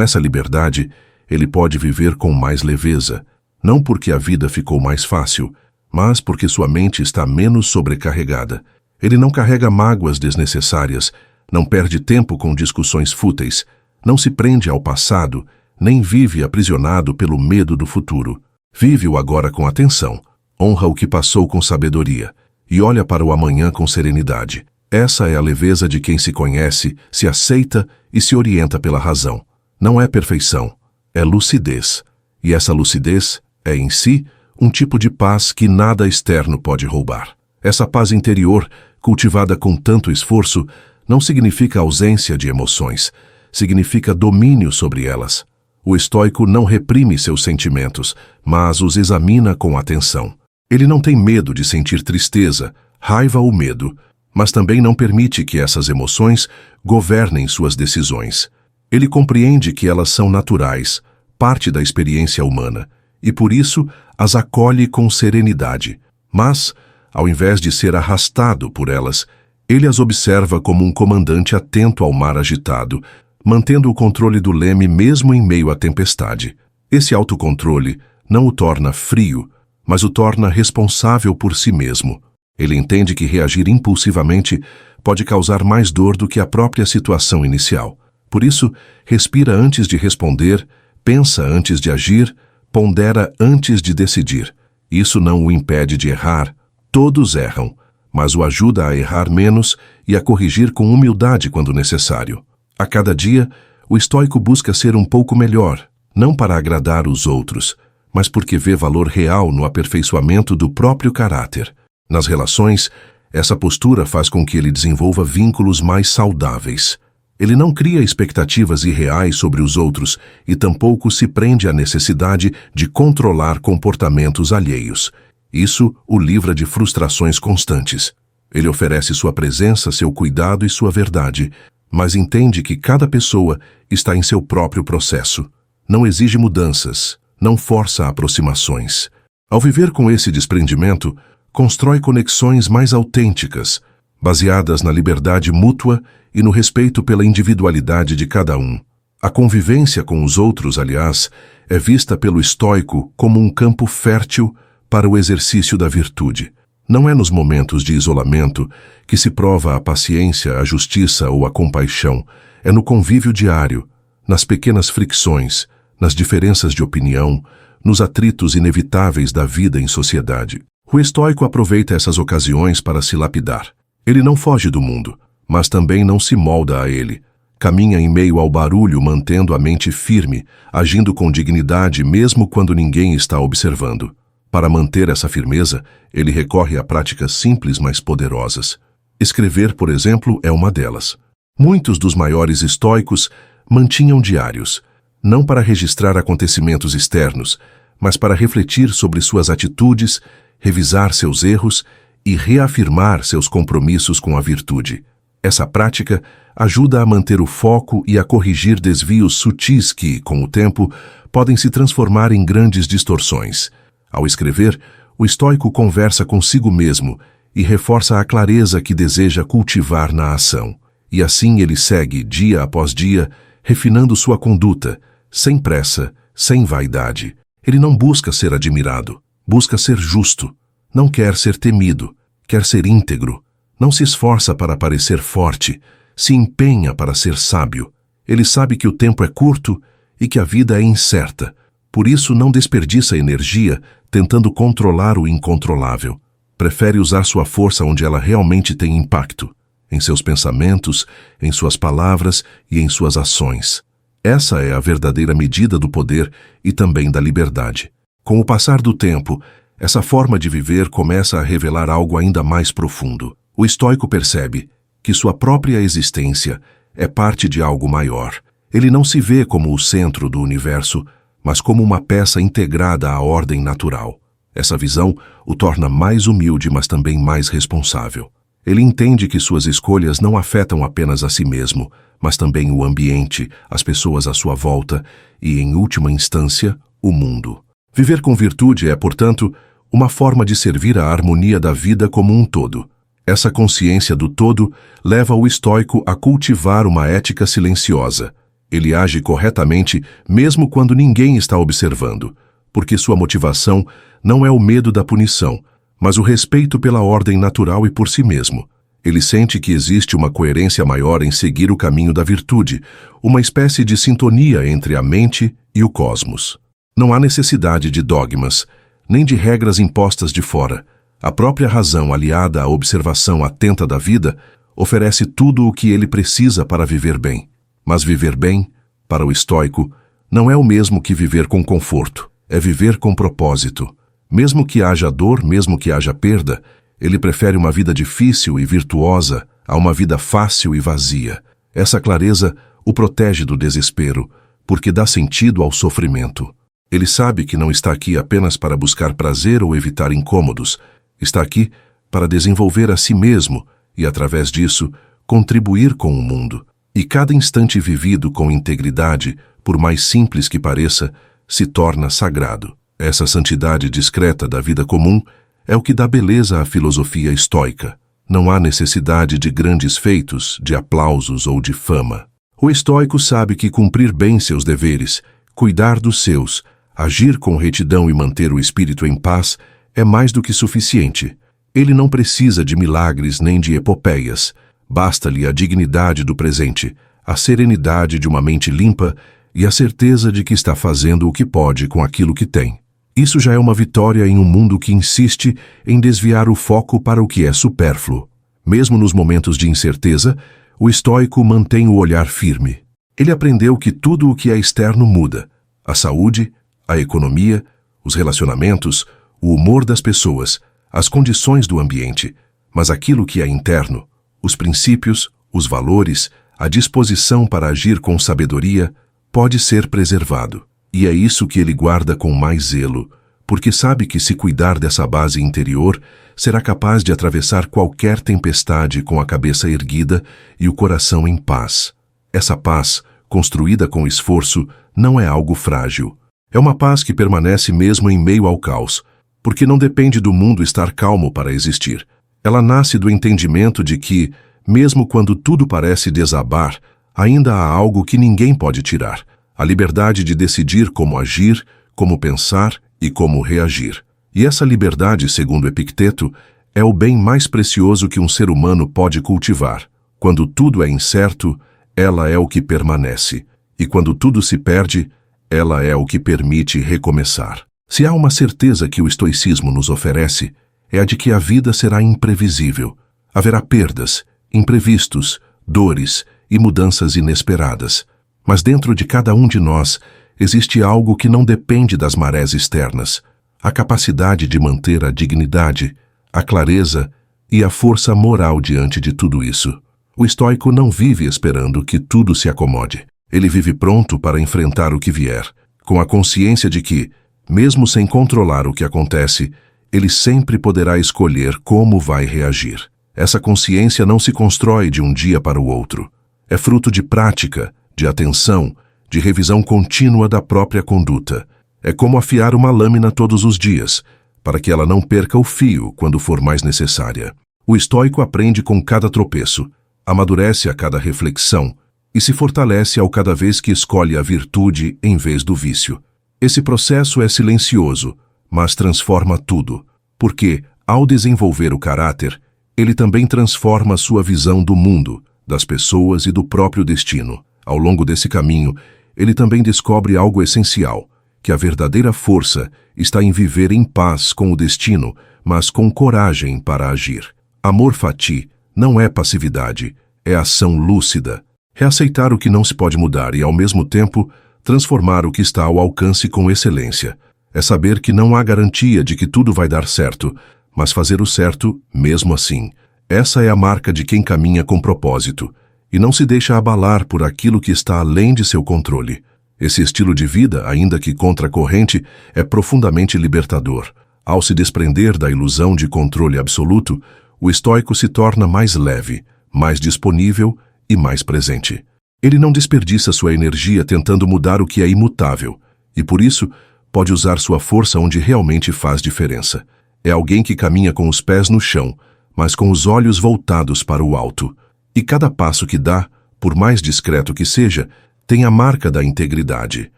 S1: essa liberdade, ele pode viver com mais leveza, não porque a vida ficou mais fácil, mas porque sua mente está menos sobrecarregada. Ele não carrega mágoas desnecessárias, não perde tempo com discussões fúteis, não se prende ao passado, nem vive aprisionado pelo medo do futuro. Vive-o agora com atenção, honra o que passou com sabedoria e olha para o amanhã com serenidade. Essa é a leveza de quem se conhece, se aceita e se orienta pela razão. Não é perfeição, é lucidez. E essa lucidez é, em si, um tipo de paz que nada externo pode roubar. Essa paz interior, cultivada com tanto esforço, não significa ausência de emoções, significa domínio sobre elas. O estoico não reprime seus sentimentos, mas os examina com atenção. Ele não tem medo de sentir tristeza, raiva ou medo, mas também não permite que essas emoções governem suas decisões. Ele compreende que elas são naturais, parte da experiência humana, e por isso as acolhe com serenidade. Mas, ao invés de ser arrastado por elas, ele as observa como um comandante atento ao mar agitado, mantendo o controle do leme mesmo em meio à tempestade. Esse autocontrole não o torna frio, mas o torna responsável por si mesmo. Ele entende que reagir impulsivamente pode causar mais dor do que a própria situação inicial. Por isso, respira antes de responder, pensa antes de agir, pondera antes de decidir. Isso não o impede de errar. Todos erram, mas o ajuda a errar menos e a corrigir com humildade quando necessário. A cada dia, o estoico busca ser um pouco melhor, não para agradar os outros, mas porque vê valor real no aperfeiçoamento do próprio caráter. Nas relações, essa postura faz com que ele desenvolva vínculos mais saudáveis. Ele não cria expectativas irreais sobre os outros e tampouco se prende à necessidade de controlar comportamentos alheios. Isso o livra de frustrações constantes. Ele oferece sua presença, seu cuidado e sua verdade, mas entende que cada pessoa está em seu próprio processo. Não exige mudanças, não força aproximações. Ao viver com esse desprendimento, constrói conexões mais autênticas, baseadas na liberdade mútua e no respeito pela individualidade de cada um. A convivência com os outros, aliás, é vista pelo estoico como um campo fértil para o exercício da virtude. Não é nos momentos de isolamento que se prova a paciência, a justiça ou a compaixão. É no convívio diário, nas pequenas fricções, nas diferenças de opinião, nos atritos inevitáveis da vida em sociedade. O estoico aproveita essas ocasiões para se lapidar. Ele não foge do mundo, mas também não se molda a ele. Caminha em meio ao barulho, mantendo a mente firme, agindo com dignidade mesmo quando ninguém está observando. Para manter essa firmeza, ele recorre a práticas simples, mas poderosas. Escrever, por exemplo, é uma delas. Muitos dos maiores estoicos mantinham diários, não para registrar acontecimentos externos, mas para refletir sobre suas atitudes, revisar seus erros e reafirmar seus compromissos com a virtude. Essa prática ajuda a manter o foco e a corrigir desvios sutis que, com o tempo, podem se transformar em grandes distorções. Ao escrever, o estoico conversa consigo mesmo e reforça a clareza que deseja cultivar na ação. E assim ele segue, dia após dia, refinando sua conduta, sem pressa, sem vaidade. Ele não busca ser admirado, busca ser justo. Não quer ser temido, quer ser íntegro. Não se esforça para parecer forte, se empenha para ser sábio. Ele sabe que o tempo é curto e que a vida é incerta. Por isso não desperdiça energia tentando controlar o incontrolável. Prefere usar sua força onde ela realmente tem impacto, em seus pensamentos, em suas palavras e em suas ações. Essa é a verdadeira medida do poder e também da liberdade. Com o passar do tempo, essa forma de viver começa a revelar algo ainda mais profundo. O estoico percebe que sua própria existência é parte de algo maior. Ele não se vê como o centro do universo, mas como uma peça integrada à ordem natural. Essa visão o torna mais humilde, mas também mais responsável. Ele entende que suas escolhas não afetam apenas a si mesmo, mas também o ambiente, as pessoas à sua volta e, em última instância, o mundo. Viver com virtude é, portanto, uma forma de servir à harmonia da vida como um todo. Essa consciência do todo leva o estoico a cultivar uma ética silenciosa. Ele age corretamente mesmo quando ninguém está observando, porque sua motivação não é o medo da punição, mas o respeito pela ordem natural e por si mesmo. Ele sente que existe uma coerência maior em seguir o caminho da virtude, uma espécie de sintonia entre a mente e o cosmos. Não há necessidade de dogmas, nem de regras impostas de fora. A própria razão, aliada à observação atenta da vida, oferece tudo o que ele precisa para viver bem. Mas viver bem, para o estoico, não é o mesmo que viver com conforto. É viver com propósito. Mesmo que haja dor, mesmo que haja perda, ele prefere uma vida difícil e virtuosa a uma vida fácil e vazia. Essa clareza o protege do desespero, porque dá sentido ao sofrimento. Ele sabe que não está aqui apenas para buscar prazer ou evitar incômodos. Está aqui para desenvolver a si mesmo e, através disso, contribuir com o mundo. E cada instante vivido com integridade, por mais simples que pareça, se torna sagrado. Essa santidade discreta da vida comum é o que dá beleza à filosofia estoica. Não há necessidade de grandes feitos, de aplausos ou de fama. O estoico sabe que cumprir bem seus deveres, cuidar dos seus, agir com retidão e manter o espírito em paz é mais do que suficiente. Ele não precisa de milagres nem de epopeias. Basta-lhe a dignidade do presente, a serenidade de uma mente limpa e a certeza de que está fazendo o que pode com aquilo que tem. Isso já é uma vitória em um mundo que insiste em desviar o foco para o que é supérfluo. Mesmo nos momentos de incerteza, o estoico mantém o olhar firme. Ele aprendeu que tudo o que é externo muda. A saúde, a economia, os relacionamentos, o humor das pessoas, as condições do ambiente. Mas aquilo que é interno, os princípios, os valores, a disposição para agir com sabedoria, pode ser preservado. E é isso que ele guarda com mais zelo, porque sabe que se cuidar dessa base interior, será capaz de atravessar qualquer tempestade com a cabeça erguida e o coração em paz. Essa paz, construída com esforço, não é algo frágil. É uma paz que permanece mesmo em meio ao caos, porque não depende do mundo estar calmo para existir. Ela nasce do entendimento de que, mesmo quando tudo parece desabar, ainda há algo que ninguém pode tirar: a liberdade de decidir como agir, como pensar e como reagir. E essa liberdade, segundo Epicteto, é o bem mais precioso que um ser humano pode cultivar. Quando tudo é incerto, ela é o que permanece. E quando tudo se perde, ela é o que permite recomeçar. Se há uma certeza que o estoicismo nos oferece, é a de que a vida será imprevisível. Haverá perdas, imprevistos, dores e mudanças inesperadas. Mas dentro de cada um de nós existe algo que não depende das marés externas: a capacidade de manter a dignidade, a clareza e a força moral diante de tudo isso. O estoico não vive esperando que tudo se acomode. Ele vive pronto para enfrentar o que vier, com a consciência de que, mesmo sem controlar o que acontece, ele sempre poderá escolher como vai reagir. Essa consciência não se constrói de um dia para o outro. É fruto de prática, de atenção, de revisão contínua da própria conduta. É como afiar uma lâmina todos os dias, para que ela não perca o fio quando for mais necessária. O estoico aprende com cada tropeço, amadurece a cada reflexão e se fortalece ao cada vez que escolhe a virtude em vez do vício. Esse processo é silencioso, mas transforma tudo, porque, ao desenvolver o caráter, ele também transforma sua visão do mundo, das pessoas e do próprio destino. Ao longo desse caminho, ele também descobre algo essencial: que a verdadeira força está em viver em paz com o destino, mas com coragem para agir. Amor fati não é passividade, é ação lúcida. É aceitar o que não se pode mudar e, ao mesmo tempo, transformar o que está ao alcance com excelência. É saber que não há garantia de que tudo vai dar certo, mas fazer o certo mesmo assim. Essa é a marca de quem caminha com propósito e não se deixa abalar por aquilo que está além de seu controle. Esse estilo de vida, ainda que contra a corrente, é profundamente libertador. Ao se desprender da ilusão de controle absoluto, o estoico se torna mais leve, mais disponível e mais presente. Ele não desperdiça sua energia tentando mudar o que é imutável, e por isso pode usar sua força onde realmente faz diferença. É alguém que caminha com os pés no chão, mas com os olhos voltados para o alto. E cada passo que dá, por mais discreto que seja, tem a marca da integridade.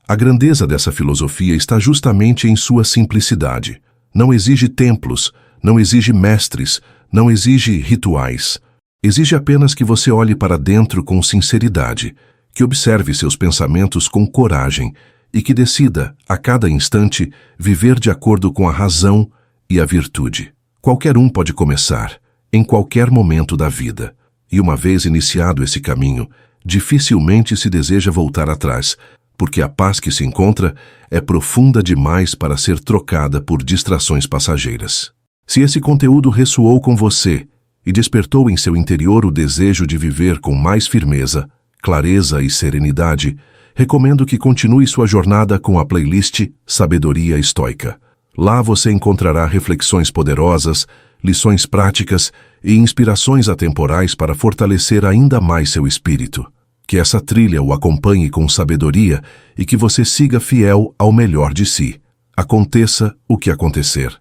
S1: A grandeza dessa filosofia está justamente em sua simplicidade. Não exige templos, não exige mestres, não exige rituais. Exige apenas que você olhe para dentro com sinceridade, que observe seus pensamentos com coragem e que decida, a cada instante, viver de acordo com a razão e a virtude. Qualquer um pode começar, em qualquer momento da vida. E uma vez iniciado esse caminho, dificilmente se deseja voltar atrás, porque a paz que se encontra é profunda demais para ser trocada por distrações passageiras. Se esse conteúdo ressoou com você e despertou em seu interior o desejo de viver com mais firmeza, clareza e serenidade, recomendo que continue sua jornada com a playlist Sabedoria Estoica. Lá você encontrará reflexões poderosas, lições práticas e inspirações atemporais para fortalecer ainda mais seu espírito. Que essa trilha o acompanhe com sabedoria e que você siga fiel ao melhor de si. Aconteça o que acontecer.